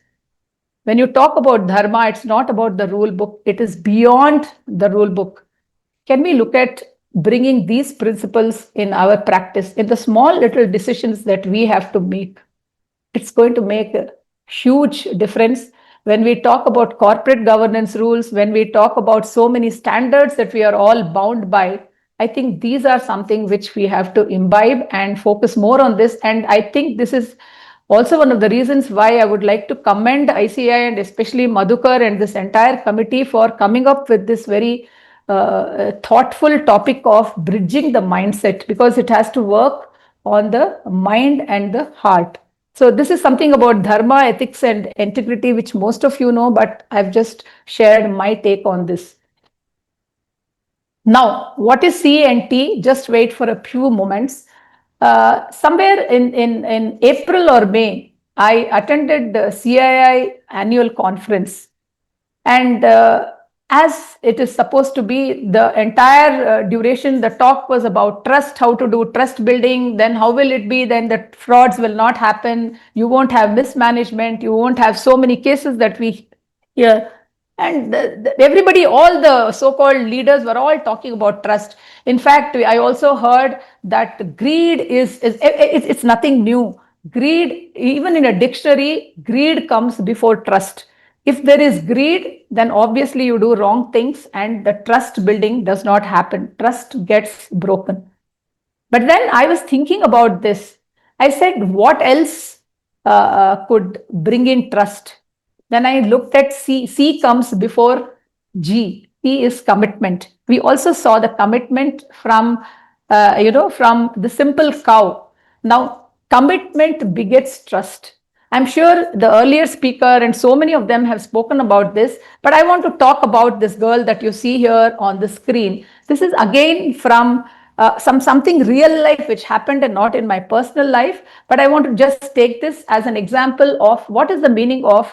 when you talk about dharma, it's not about the rule book, it is beyond the rule book. Can we look at bringing these principles in our practice, in the small little decisions that we have to make? It's going to make a huge difference. When we talk about corporate governance rules, when we talk about so many standards that we are all bound by, I think these are something which we have to imbibe and focus more on this. And I think this is also one of the reasons why I would like to commend ICI and especially Madhukar and this entire committee for coming up with this very thoughtful topic of bridging the mindset, because it has to work on the mind and the heart. So this is something about dharma, ethics and integrity, which most of you know, but I've just shared my take on this. Now, what is C and T? Just wait for a few moments. Somewhere in April or May, I attended the CII annual conference. And as it is supposed to be, the entire duration, the talk was about trust, how to do trust building, then how will it be, then the frauds will not happen, you won't have mismanagement, you won't have so many cases that we hear. And everybody, all the so-called leaders were all talking about trust. In fact, I also heard that greed it's nothing new. Greed, even in a dictionary, greed comes before trust. If there is greed, then obviously you do wrong things and the trust building does not happen. Trust gets broken. But then I was thinking about this. I said, what else could bring in trust? Then I looked at C. C comes before G. T is commitment. We also saw the commitment from, from the simple cow. Now, commitment begets trust. I'm sure the earlier speaker and so many of them have spoken about this, but I want to talk about this girl that you see here on the screen. This is again from something real life which happened and not in my personal life, but I want to just take this as an example of what is the meaning of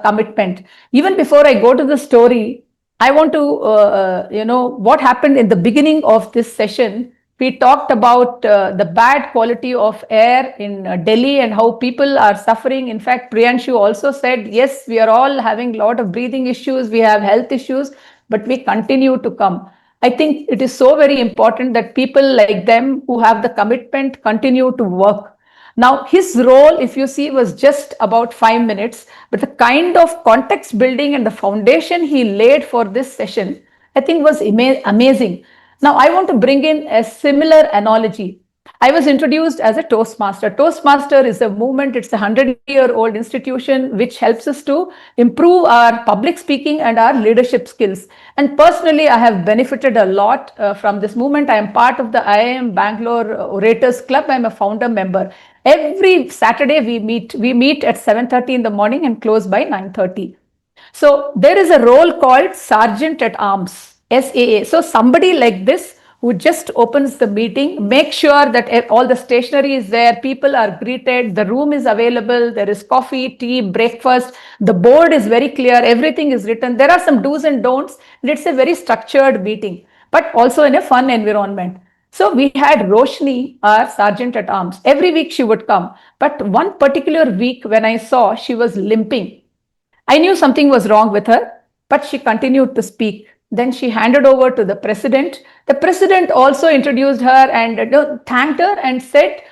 commitment. Even before I go to the story, I want to, what happened in the beginning of this session. We talked about the bad quality of air in Delhi and how people are suffering. In fact, Priyanshu also said, yes, we are all having a lot of breathing issues, we have health issues, but we continue to come. I think it is so very important that people like them who have the commitment continue to work. Now, his role, if you see, was just about 5 minutes, but the kind of context building and the foundation he laid for this session, I think was amazing. Now, I want to bring in a similar analogy. I was introduced as a Toastmaster. Toastmaster is a movement, it's a 100-year-old institution which helps us to improve our public speaking and our leadership skills. And personally, I have benefited a lot from this movement. I am part of the IIM Bangalore Orators Club. I am a founder member. Every Saturday we meet at 7:30 in the morning and close by 9:30. So there is a role called Sergeant at Arms, SAA. So somebody like this who just opens the meeting, make sure that all the stationery is there, people are greeted, the room is available, there is coffee, tea, breakfast, the board is very clear, everything is written. There are some do's and don'ts, and it's a very structured meeting, but also in a fun environment. So we had Roshni, our Sergeant at Arms. Every week she would come, but one particular week when I saw she was limping, I knew something was wrong with her, but she continued to speak. Then she handed over to the president. The president also introduced her and thanked her and said,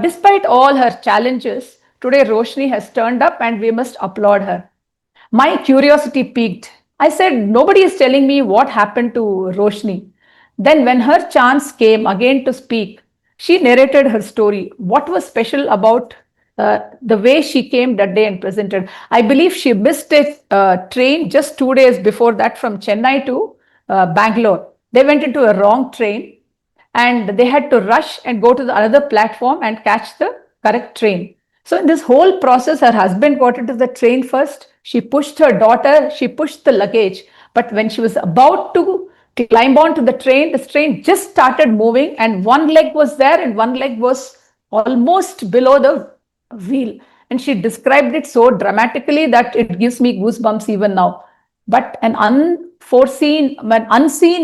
despite all her challenges, today Roshni has turned up and we must applaud her. My curiosity piqued. I said, nobody is telling me what happened to Roshni. Then when her chance came again to speak, she narrated her story. What was special about the way she came that day and presented? I believe she missed a train just 2 days before that from Chennai to Bangalore. They went into a wrong train and they had to rush and go to the other platform and catch the correct train. So in this whole process, her husband got into the train first. She pushed her daughter, she pushed the luggage. But when she was about to climb onto the train just started moving and one leg was there and one leg was almost below the wheel. And she described it so dramatically that it gives me goosebumps even now. But an unseen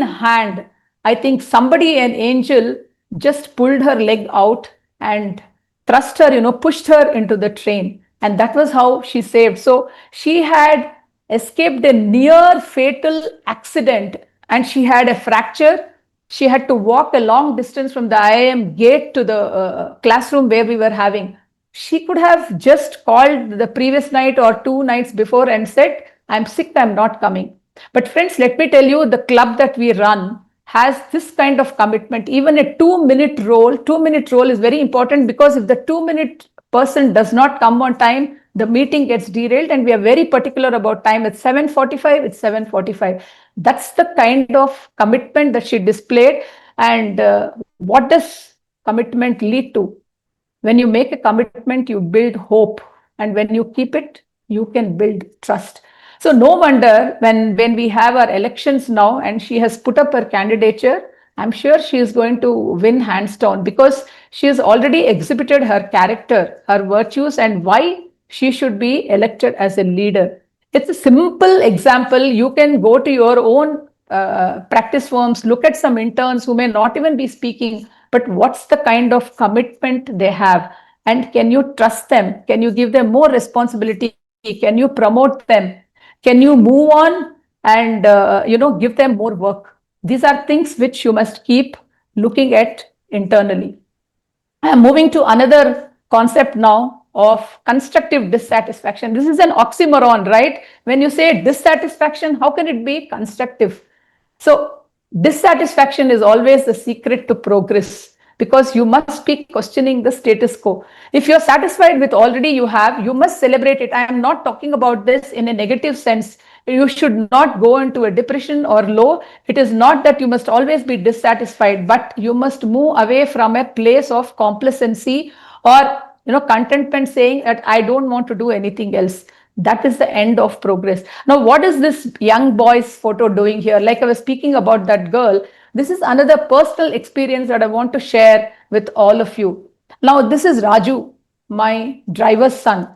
hand, I think somebody, an angel, just pulled her leg out and thrust her, pushed her into the train. And that was how she saved. So she had escaped a near fatal accident and she had a fracture. She had to walk a long distance from the IIM gate to the classroom where we were having. She could have just called the previous night or 2 nights before and said, I'm sick, I'm not coming. But friends, let me tell you, the club that we run has this kind of commitment. Even a 2-minute role is very important, because if the 2-minute person does not come on time, the meeting gets derailed, and we are very particular about time. It's 7:45, it's 7:45. That's the kind of commitment that she displayed. And what does commitment lead to? When you make a commitment, you build hope. And when you keep it, you can build trust. So no wonder when we have our elections now and she has put up her candidature, I'm sure she is going to win hands down, because she has already exhibited her character, her virtues, and why she should be elected as a leader. It's a simple example. You can go to your own practice firms, look at some interns who may not even be speaking, but what's the kind of commitment they have? And can you trust them? Can you give them more responsibility? Can you promote them? Can you move on and give them more work? These are things which you must keep looking at internally. I am moving to another concept now of constructive dissatisfaction. This is an oxymoron, right? When you say dissatisfaction, how can it be constructive? So dissatisfaction is always the secret to progress, because you must be questioning the status quo. If you're satisfied with already you have, you must celebrate it. I am not talking about this in a negative sense. You should not go into a depression or low. It is not that you must always be dissatisfied, but you must move away from a place of complacency or contentment, saying that I don't want to do anything else. That is the end of progress. Now, what is this young boy's photo doing here? Like I was speaking about that girl, this is another personal experience that I want to share with all of you. Now, this is Raju, my driver's son.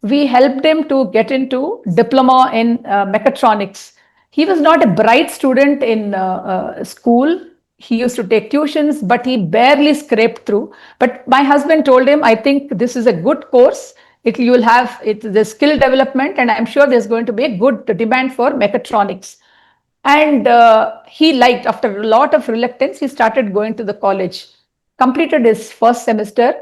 We helped him to get into diploma in mechatronics. He was not a bright student in school. He used to take tuitions, but he barely scraped through. But my husband told him, I think this is a good course. You will have the skill development, and I'm sure there's going to be a good demand for mechatronics. And he liked, after a lot of reluctance, he started going to the college, completed his first semester.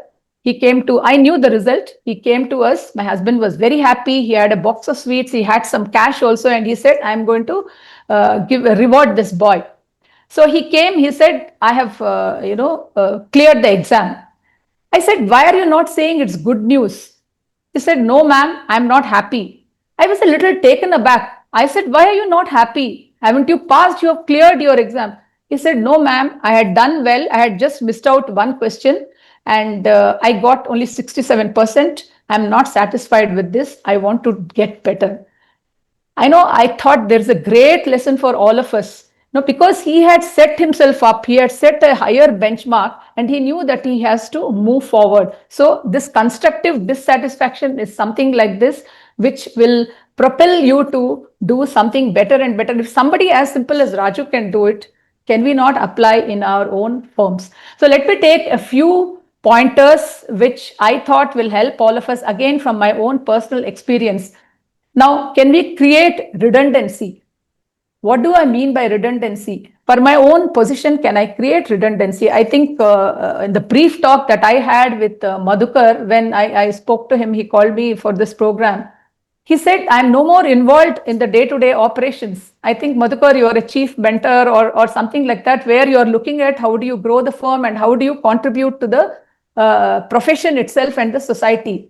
I knew the result. He came to us. My husband was very happy. He had a box of sweets. He had some cash also. And he said, I'm going to reward this boy. So he came, he said, I have, cleared the exam. I said, why are you not saying it's good news? He said, no, ma'am, I'm not happy. I was a little taken aback. I said, why are you not happy? Haven't you passed? You have cleared your exam. He said, no, ma'am, I had done well. I had just missed out one question and I got only 67%. I'm not satisfied with this. I want to get better. I thought there's a great lesson for all of us. Because he had set himself up, he had set a higher benchmark, and he knew that he has to move forward. So this constructive dissatisfaction is something like this, which will propel you to do something better and better. If somebody as simple as Raju can do it, can we not apply in our own firms? So let me take a few pointers which I thought will help all of us, again from my own personal experience. Now, can we create redundancy? What do I mean by redundancy? For my own position, can I create redundancy? I think in the brief talk that I had with Madhukar, when I spoke to him, he called me for this program. He said, I'm no more involved in the day-to-day operations. I think, Madhukar, you're a chief mentor or something like that, where you're looking at how do you grow the firm and how do you contribute to the profession itself and the society.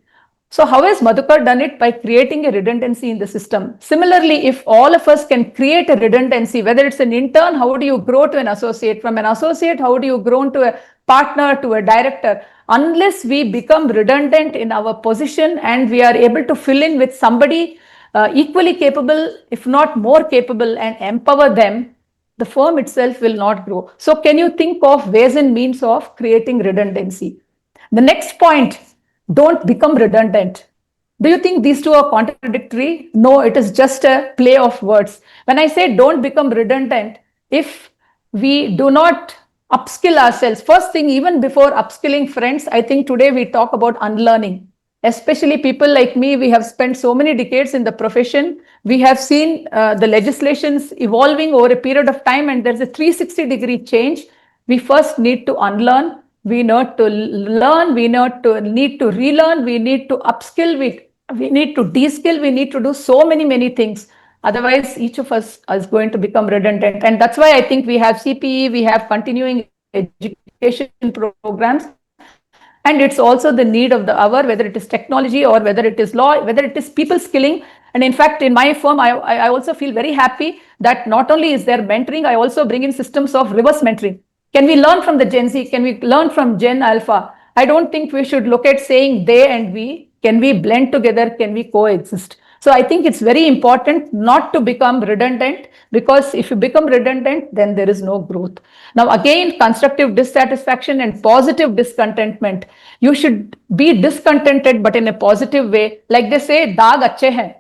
So how has Madhukar done it? By creating a redundancy in the system. Similarly, if all of us can create a redundancy, whether it's an intern, how do you grow to an associate? From an associate, how do you grow to a partner, to a director? Unless we become redundant in our position and we are able to fill in with somebody equally capable, if not more capable, and empower them, the firm itself will not grow. So can you think of ways and means of creating redundancy? The next point, don't become redundant. Do you think these two are contradictory? No, it is just a play of words. When I say don't become redundant, if we do not upskill ourselves. First thing, even before upskilling, friends, I think today we talk about unlearning. Especially people like me, we have spent so many decades in the profession. We have seen the legislations evolving over a period of time, and there's a 360-degree change. We first need to unlearn. We need to learn. We need to relearn. We need to upskill. We need to de-skill. We need to do so many things. Otherwise, each of us is going to become redundant. And that's why I think we have CPE, we have continuing education programs. And it's also the need of the hour, whether it is technology or whether it is law, whether it is people skilling. And in fact, in my firm, I also feel very happy that not only is there mentoring, I also bring in systems of reverse mentoring. Can we learn from the Gen Z? Can we learn from Gen Alpha? I don't think we should look at saying they and we. Can we blend together? Can we coexist? So I think it's very important not to become redundant, because if you become redundant, then there is no growth. Now, again, constructive dissatisfaction and positive discontentment. You should be discontented, but in a positive way. Like they say, daag achhe hain,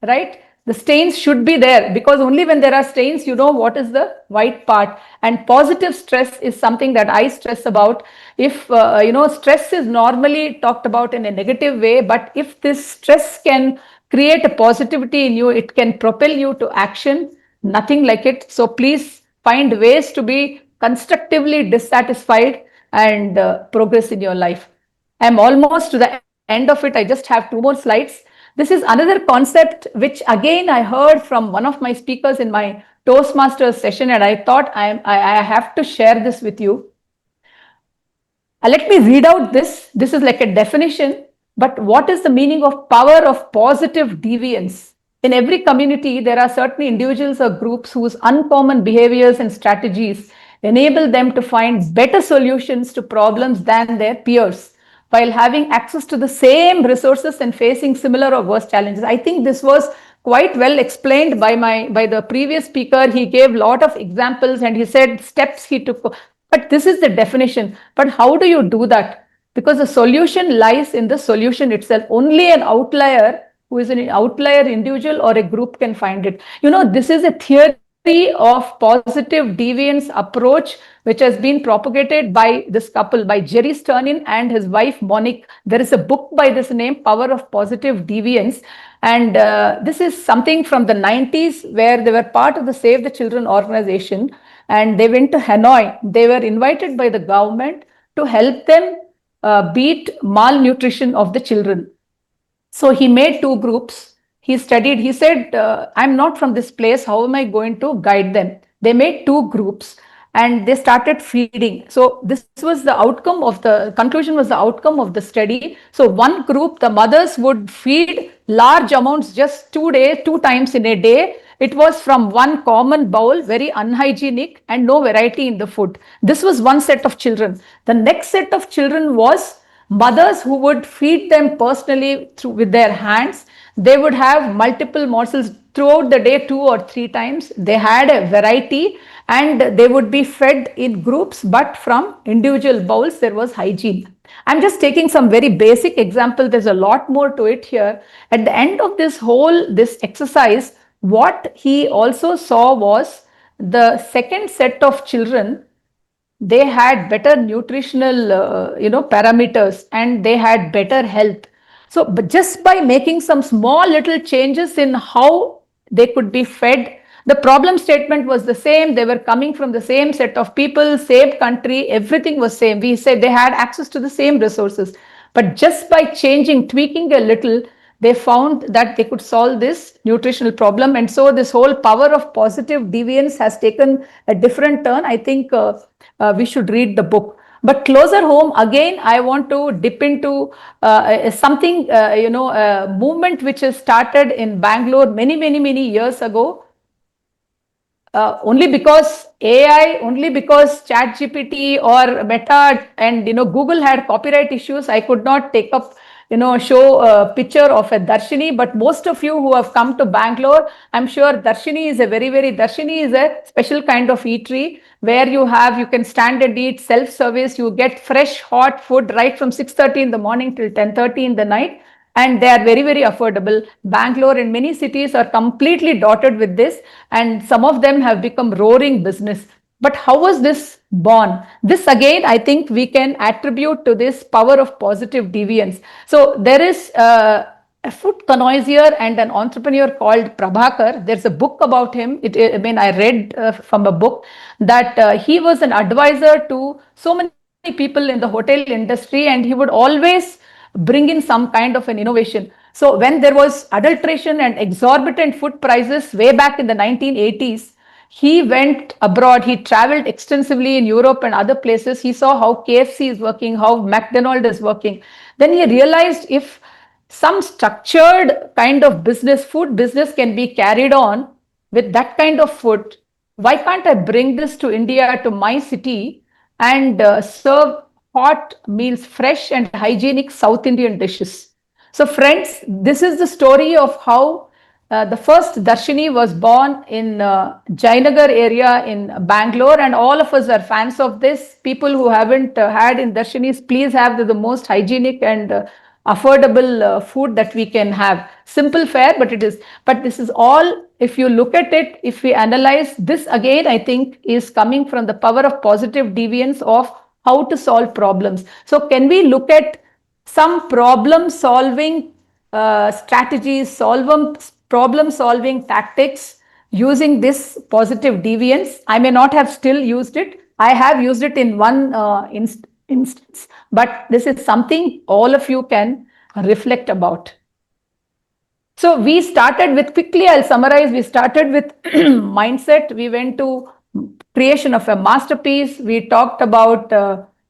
right? The stains should be there, because only when there are stains, you know what is the white part. And positive stress is something that I stress about. If, stress is normally talked about in a negative way, but if this stress can create a positivity in you, it can propel you to action, nothing like it. So please find ways to be constructively dissatisfied and progress in your life. I'm almost to the end of it. I just have 2 more slides. This is another concept which again I heard from one of my speakers in my Toastmasters session, and I thought I have to share this with you. Let me read out this. This is like a definition. But what is the meaning of power of positive deviance? In every community, there are certain individuals or groups whose uncommon behaviors and strategies enable them to find better solutions to problems than their peers, while having access to the same resources and facing similar or worse challenges. I think this was quite well explained by the previous speaker. He gave a lot of examples and he said steps he took. But this is the definition. But how do you do that? Because the solution lies in the solution itself. Only an outlier, who is an outlier individual or a group, can find it. This is a theory of positive deviance approach, which has been propagated by this couple, by Jerry Sternin and his wife, Monique. There is a book by this name, Power of Positive Deviance. And this is something from the 90s, where they were part of the Save the Children organization. And they went to Hanoi. They were invited by the government to help them beat malnutrition of the children. So he made 2 groups. He studied. He said, I'm not from this place. How am I going to guide them? They made 2 groups and they started feeding. So this was the outcome of the conclusion, was the outcome of the study. So one group, the mothers would feed large amounts just 2 times in a day. It was from one common bowl, very unhygienic, and no variety in the food. This was one set of children. The next set of children was mothers who would feed them personally with their hands. They would have multiple morsels throughout the day, 2 or 3 times. They had a variety and they would be fed in groups, but from individual bowls, there was hygiene. I'm just taking some very basic example. There's a lot more to it here. At the end of this exercise, what he also saw was the second set of children, they had better nutritional parameters and they had better health. So but just by making some small little changes in how they could be fed, the problem statement was the same. They were coming from the same set of people, same country, everything was same. We said they had access to the same resources. But just by changing, tweaking a little, they found that they could solve this nutritional problem. And so this whole power of positive deviance has taken a different turn. I think we should read the book. But closer home, again, I want to dip into something, a movement which has started in Bangalore many years ago. Only because AI, only because ChatGPT or Meta and Google had copyright issues, I could not take up show a picture of a Darshini, but most of you who have come to Bangalore, I'm sure Darshini is Darshini is a special kind of eatery where you can stand and eat self-service. You get fresh, hot food right from 6:30 in the morning till 10:30 in the night. And they are very affordable. Bangalore and many cities are completely dotted with this, and some of them have become roaring business. But how was this born. This again, I think we can attribute to this power of positive deviance. So there is a food connoisseur and an entrepreneur called Prabhakar. There's a book about him. I read from a book that he was an advisor to so many people in the hotel industry, and he would always bring in some kind of an innovation. So when there was adulteration and exorbitant food prices way back in the 1980s, he went abroad. He traveled extensively in Europe and other places. He saw how KFC is working, how McDonald's is working. Then he realized if some structured kind of business, food business can be carried on with that kind of food, why can't I bring this to India, to my city, and serve hot meals, fresh and hygienic South Indian dishes? So friends, this is the story of how the first Darshini was born in Jainagar area in Bangalore, and all of us are fans of this. People who haven't had in Darshinis, please have the most hygienic and affordable food that we can have. Simple fare, but it is. But this is all, if you look at it, if we analyze this again, I think is coming from the power of positive deviance of how to solve problems. So can we look at some problem solving strategies, problem solving tactics using this positive deviance? I may not have still used it. I have used it in one instance, but this is something all of you can reflect about. So we started with, quickly I'll summarize, we started with mindset. We went to creation of a masterpiece. We talked about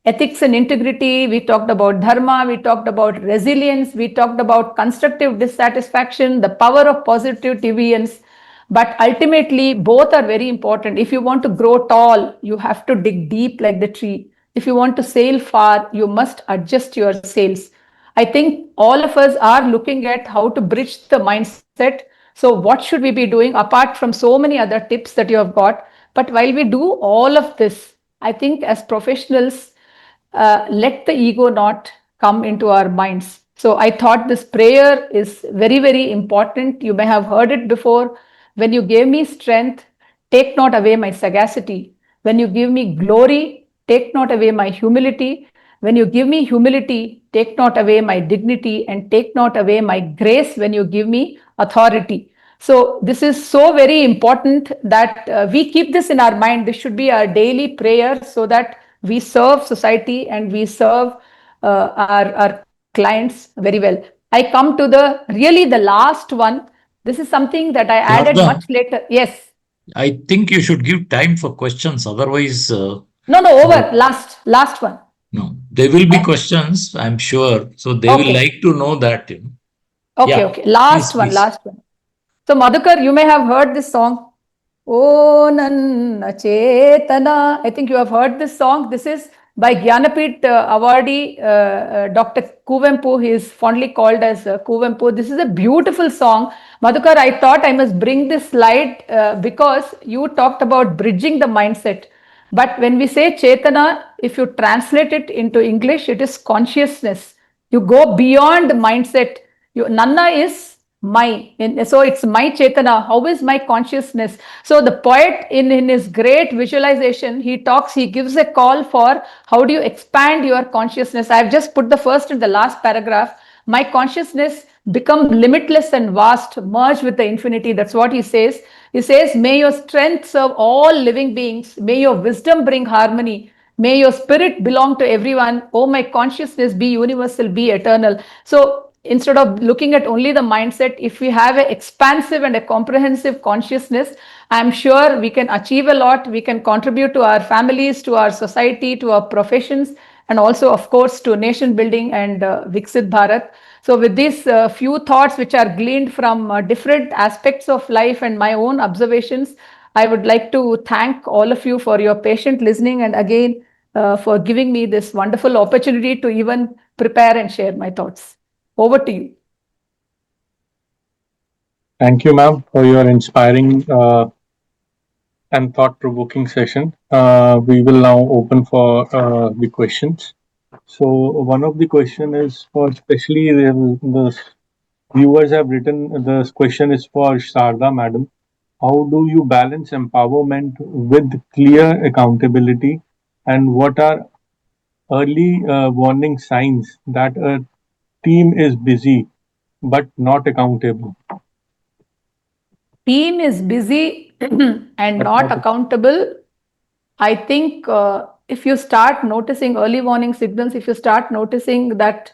ethics and integrity. We talked about dharma. We talked about resilience. We talked about constructive dissatisfaction, the power of positive deviance. But ultimately, both are very important. If you want to grow tall, you have to dig deep like the tree. If you want to sail far, you must adjust your sails. I think all of us are looking at how to bridge the mindset. So what should we be doing apart from so many other tips that you have got? But while we do all of this, I think as professionals, let the ego not come into our minds. So I thought this prayer is very, very important. You may have heard it before. When you gave me strength, take not away my sagacity. When you give me glory, take not away my humility. When you give me humility, take not away my dignity, and take not away my grace when you give me authority. So this is so very important that we keep this in our mind. This should be our daily prayer so that we serve society and we serve our clients very well. I come to the last one. This is something that I added Radha, much later. Yes. I think you should give time for questions. Otherwise, No, over. Last one. no, there will be questions, I'm sure. So they will Okay. like to know that. Okay, Yeah, okay. Last please. one. So Madhukar, you may have heard this song. O Nanna Chetana. I think you have heard this song. This is by Jnanapith awardee Dr. Kuvempu. He is fondly called as Kuvempu. This is a beautiful song. Madhukar, I thought I must bring this slide because you talked about bridging the mindset. But when we say Chetana, if you translate it into English, it is consciousness. You go beyond mindset. Nanna is my. So it's my Chetana. How is my consciousness? So the poet in his great visualization, he gives a call for how do you expand your consciousness. I've just put the first and the last paragraph. My consciousness become limitless and vast, merge with the infinity. That's what he says. He says, may your strength serve all living beings. May your wisdom bring harmony. May your spirit belong to everyone. Oh, my consciousness be universal, be eternal. So instead of looking at only the mindset, if we have an expansive and a comprehensive consciousness, I'm sure we can achieve a lot. We can contribute to our families, to our society, to our professions, and also, of course, to nation building and Viksit Bharat. So with these few thoughts which are gleaned from different aspects of life and my own observations, I would like to thank all of you for your patient listening, and again for giving me this wonderful opportunity to even prepare and share my thoughts. Over to you. Thank you, ma'am, for your inspiring and thought-provoking session. We will now open for the questions. So one of the question is for, especially the viewers have written, the question is for Sharda madam. How do you balance empowerment with clear accountability And what are early warning signs that a team is busy but not accountable? Team is busy and But not not- accountable. I think if you start noticing early warning signals, if you start noticing that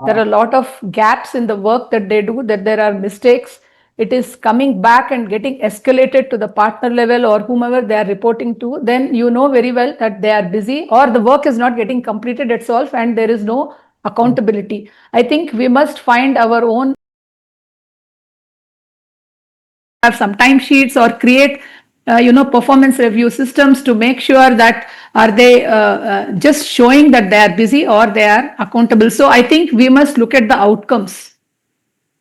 there are a lot of gaps in the work that they do, that there are mistakes, it is coming back and getting escalated to the partner level or whomever they are reporting to, then you know very well that they are busy or the work is not getting completed itself and there is no accountability. I think we must find our own, have some timesheets or create performance review systems to make sure that are they just showing that they are busy or they are accountable. So I think we must look at the outcomes.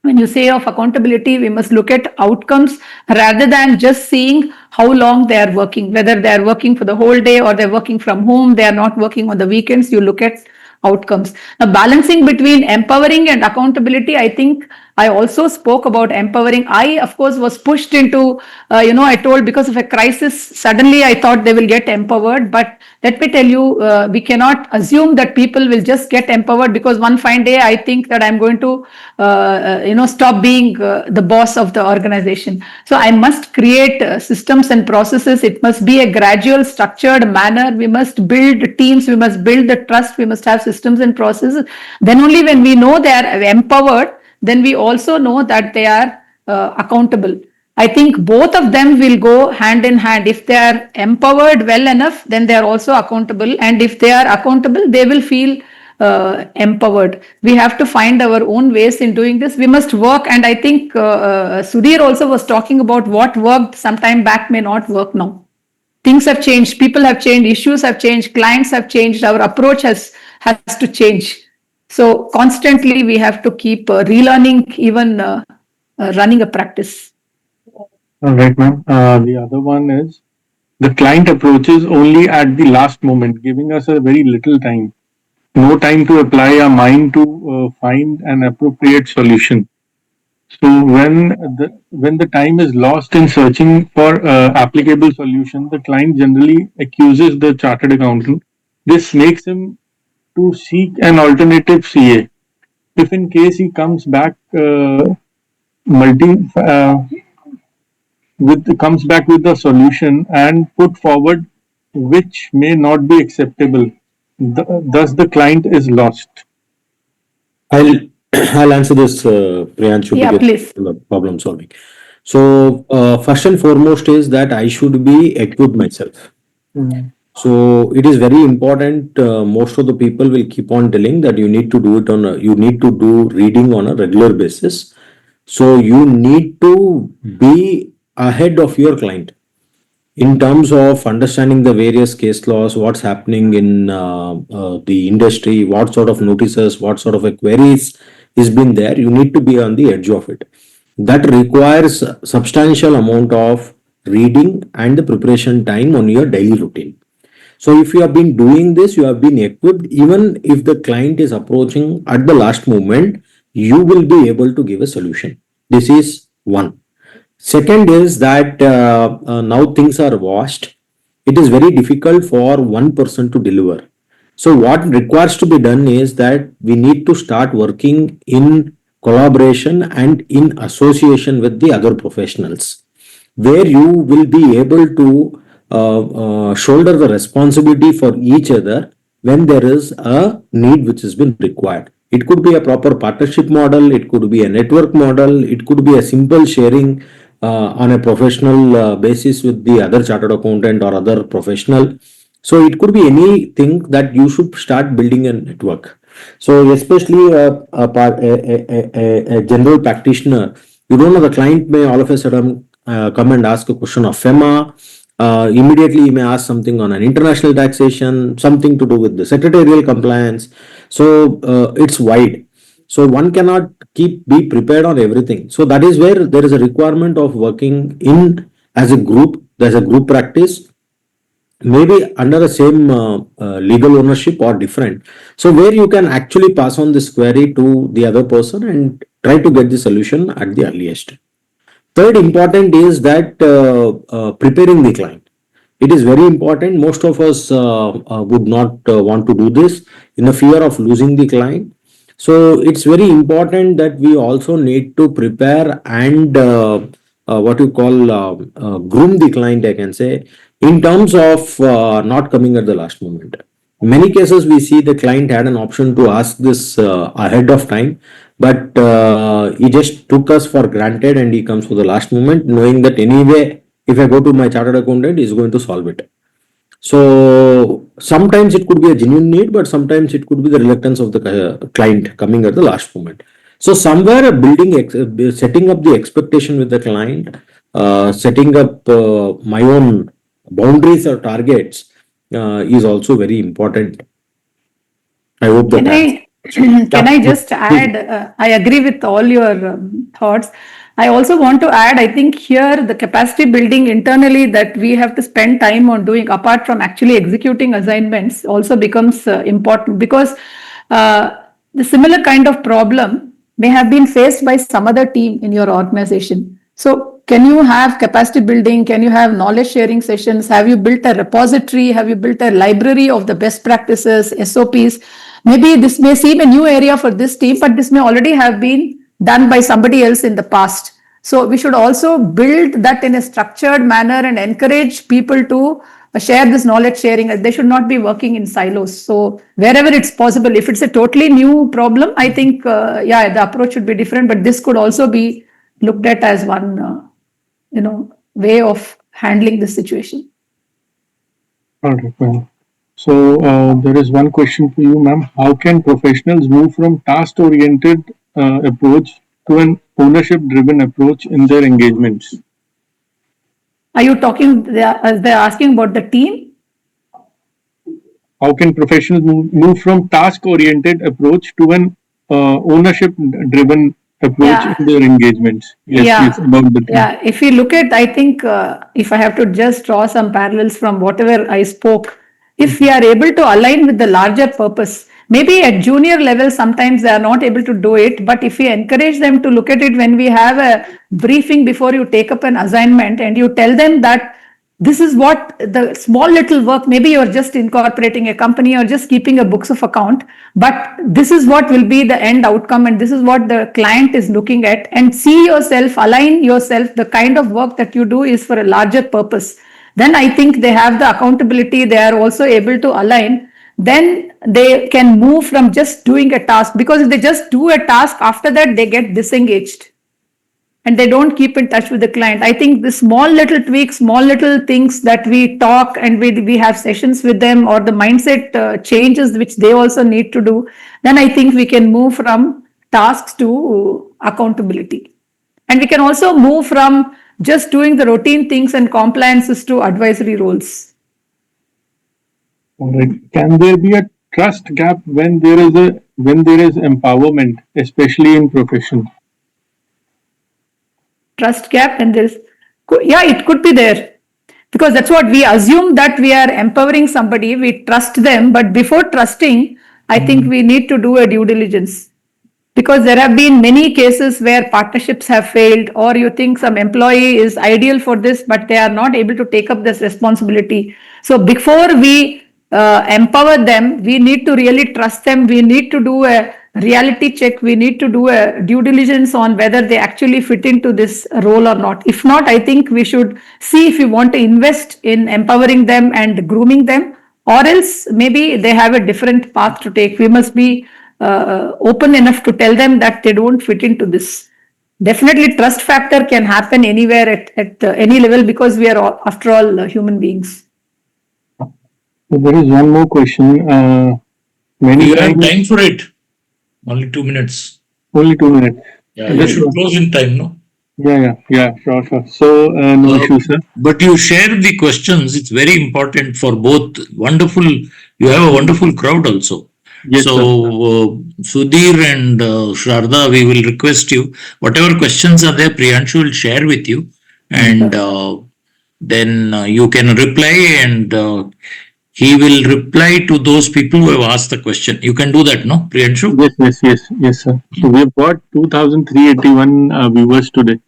When you say of accountability, we must look at outcomes rather than just seeing how long they are working, whether they are working for the whole day or they're working from home, they are not working on the weekends. You look at outcomes. Now, balancing between empowering and accountability, I think I also spoke about empowering. I, of course, was pushed into, I told because of a crisis, suddenly I thought they will get empowered. But let me tell you, we cannot assume that people will just get empowered because one fine day I think that I'm going to, stop being the boss of the organization. So I must create systems and processes. It must be a gradual, structured manner. We must build teams. We must build the trust. We must have systems and processes. Then only when we know they are empowered, then we also know that they are accountable. I think both of them will go hand in hand. If they are empowered well enough, then they are also accountable. And if they are accountable, they will feel empowered. We have to find our own ways in doing this. We must work. And I think Sudhir also was talking about what worked some time back may not work now. Things have changed. People have changed. Issues have changed. Clients have changed. Our approach has to change. So constantly we have to keep relearning, even running a practice. All right, ma'am. The other one is the client approaches only at the last moment, giving us a very little time. No time to apply our mind to find an appropriate solution. So when the time is lost in searching for applicable solution, the client generally accuses the chartered accountant. This makes him to seek an alternative CA. If in case he comes back multi comes back with a solution and put forward which may not be acceptable, thus the client is lost. I'll I'll answer this, Priyanshu, Yeah, because please. the problem solving. So first and foremost is that I should be equipped myself. So it is very important. Most of the people will keep on telling that you need to do it you need to do reading on a regular basis. So you need to be ahead of your client in terms of understanding the various case laws, what's happening in the industry, what sort of notices, what sort of a queries is been there. You need to be on the edge of it. That requires substantial amount of reading and the preparation time on your daily routine. So if you have been doing this, you have been equipped. Even if the client is approaching at the last moment, you will be able to give a solution. This is one. Second is that now things are washed. It is very difficult for one person to deliver. So what requires to be done is that we need to start working in collaboration and in association with the other professionals, where you will be able to shoulder the responsibility for each other when there is a need which has been required. It could be a proper partnership model, it could be a network model, it could be a simple sharing on a professional basis with the other chartered accountant or other professional. So it could be anything that you should start building a network. So especially a general practitioner, you don't know, the client may all of a sudden come and ask a question of FEMA. Immediately you may ask something on an international taxation, something to do with the secretarial compliance. So it's wide. So one cannot be prepared on everything. So that is where there is a requirement of working in as a group. There's a group practice, maybe under the same legal ownership or different. So where you can actually pass on this query to the other person and try to get the solution at the earliest. Third important is that preparing the client. It is very important. Most of us would not want to do this in the fear of losing the client. So it's very important that we also need to prepare and what you call groom the client, I can say, in terms of not coming at the last moment. In many cases, we see the client had an option to ask this ahead of time, but he just took us for granted and he comes for the last moment, knowing that anyway, if I go to my chartered accountant, he's going to solve it. So sometimes it could be a genuine need, but sometimes it could be the reluctance of the client coming at the last moment. So somewhere setting up the expectation with the client, setting up my own boundaries or targets is also very important. I hope that. Can I just add? I agree with all your thoughts. I also want to add, I think here the capacity building internally that we have to spend time on doing apart from actually executing assignments also becomes important, because the similar kind of problem may have been faced by some other team in your organization. So can you have capacity building? Can you have knowledge sharing sessions? Have you built a repository? Have you built a library of the best practices, SOPs? Maybe this may seem a new area for this team, but this may already have been done by somebody else in the past. So we should also build that in a structured manner and encourage people to share this knowledge sharing. They should not be working in silos. So wherever it's possible, if it's a totally new problem, I think, the approach should be different, but this could also be looked at as one, way of handling this situation. All right, ma'am. So there is one question for you, ma'am. How can professionals move from task-oriented approach to an ownership-driven approach in their engagements? Are you talking, they're asking about the team? How can professionals move from task-oriented approach to an ownership-driven approach in their engagements? Yes, about the team. Yeah, if you look at, I think if I have to just draw some parallels from whatever I spoke, if we are able to align with the larger purpose, maybe at junior level, sometimes they are not able to do it, but if we encourage them to look at it when we have a briefing before you take up an assignment and you tell them that this is what the small little work, maybe you're just incorporating a company or just keeping a books of account, but this is what will be the end outcome and this is what the client is looking at, and see yourself, align yourself, the kind of work that you do is for a larger purpose. Then I think they have the accountability, they are also able to align, then they can move from just doing a task, because if they just do a task, after that they get disengaged and they don't keep in touch with the client. I think the small little tweaks, small little things that we talk and we have sessions with them, or the mindset changes which they also need to do, then I think we can move from tasks to accountability. And we can also move from just doing the routine things and compliances to advisory roles. All right. Can there be a trust gap when there is empowerment, especially in profession? Trust gap, and it could be there, because that's what we assume, that we are empowering somebody, we trust them, but before trusting, I think we need to do a due diligence. Because there have been many cases where partnerships have failed, or you think some employee is ideal for this, but they are not able to take up this responsibility. So before we empower them, we need to really trust them. We need to do a reality check. We need to do a due diligence on whether they actually fit into this role or not. If not, I think we should see if we want to invest in empowering them and grooming them, or else maybe they have a different path to take. We must be open enough to tell them that they don't fit into this. Definitely trust factor can happen anywhere at any level, because we are all, after all, human beings. So there is one more question. You have time for it? Only 2 minutes. Only 2 minutes. Yeah, you should close in time, no? Yeah, sure. So no issue, sir. But you share the questions. It's very important for both. Wonderful. You have a wonderful crowd also. Yes, so, Sudhir and Sharda, we will request you, whatever questions are there, Priyanshu will share with you, and then you can reply, and he will reply to those people who have asked the question. You can do that, no, Priyanshu? Yes, sir. So we have got 2,381 viewers today.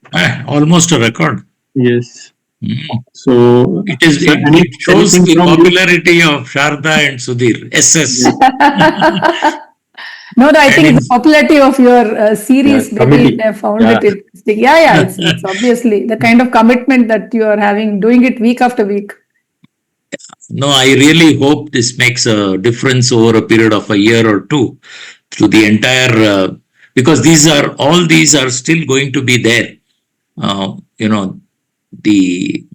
Almost a record. Yes. Mm. So It is. sir, It shows anything the from you? popularity of Sharda and Sudhir. SS. No, I think And it's the popularity of your series. Yeah, Maybe committee. they have found Yeah. it interesting. Yeah, it's obviously the kind of commitment that you are having, doing it week after week. No, I really hope this makes a difference over a period of a year or two to the entire, because all these are still going to be there. You know, the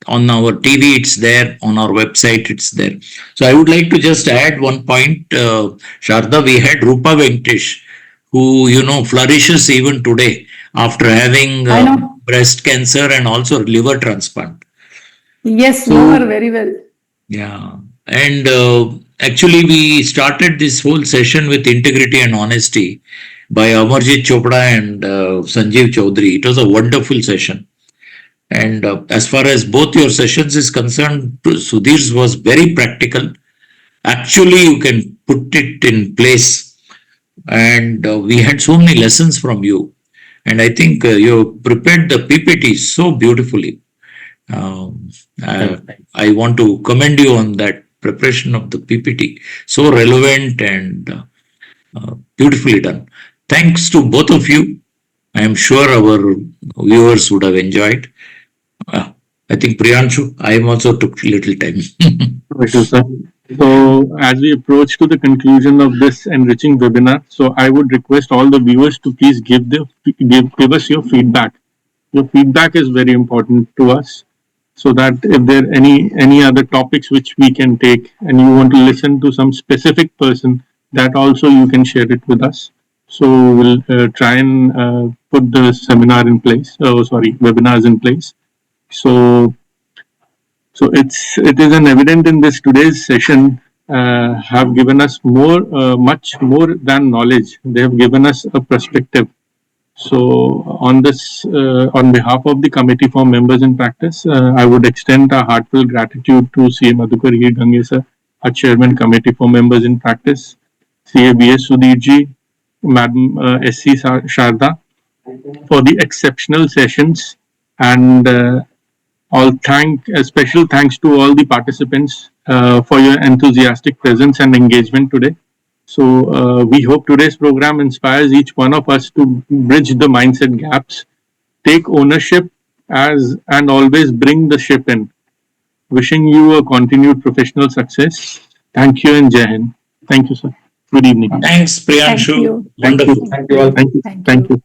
on our TV it's there, on our website it's there. So I would like to just add one point, Sharda. We had Rupa Venkatesh, who flourishes even today after having I know. breast cancer and also liver transplant. Yes, So- know her very well. Yeah, and actually we started this whole session with integrity and honesty by Amarjit Chopra and Sanjeev Chaudhary. It was a wonderful session. And as far as both your sessions is concerned, Sudhir's was very practical. Actually, you can put it in place. And we had so many lessons from you. And I think you prepared the PPT so beautifully. I want to commend you on that preparation of the PPT. So relevant and beautifully done. Thanks to both of you. I am sure our viewers would have enjoyed. I think Priyanshu, I also took a little time. Thank you, sir. So, as we approach to the conclusion of this enriching webinar, so I would request all the viewers to please give us your feedback. Your feedback is very important to us, so that if there are any other topics which we can take, and you want to listen to some specific person, that also you can share it with us. So we'll try and put the seminar in place. Webinars in place. So it is an evident in this today's session have given us much more than knowledge. They have given us a perspective. So on this, on behalf of the Committee for Members in Practice, I would extend a heartfelt gratitude to CA Madhukar Hirgange sir, our Chairman Committee for Members in Practice, CA B.S. Sudhirji, Madam S.C. Sharda, for the exceptional sessions, and special thanks to all the participants for your enthusiastic presence and engagement today. So we hope today's program inspires each one of us to bridge the mindset gaps, take ownership and always bring the ship in. Wishing you a continued professional success. Thank you and Jai Hind. Thank you, sir. Good evening. Thanks, Priyanshu. Thank you. Wonderful. Thank you all. Thank you. Thank Thank you. you.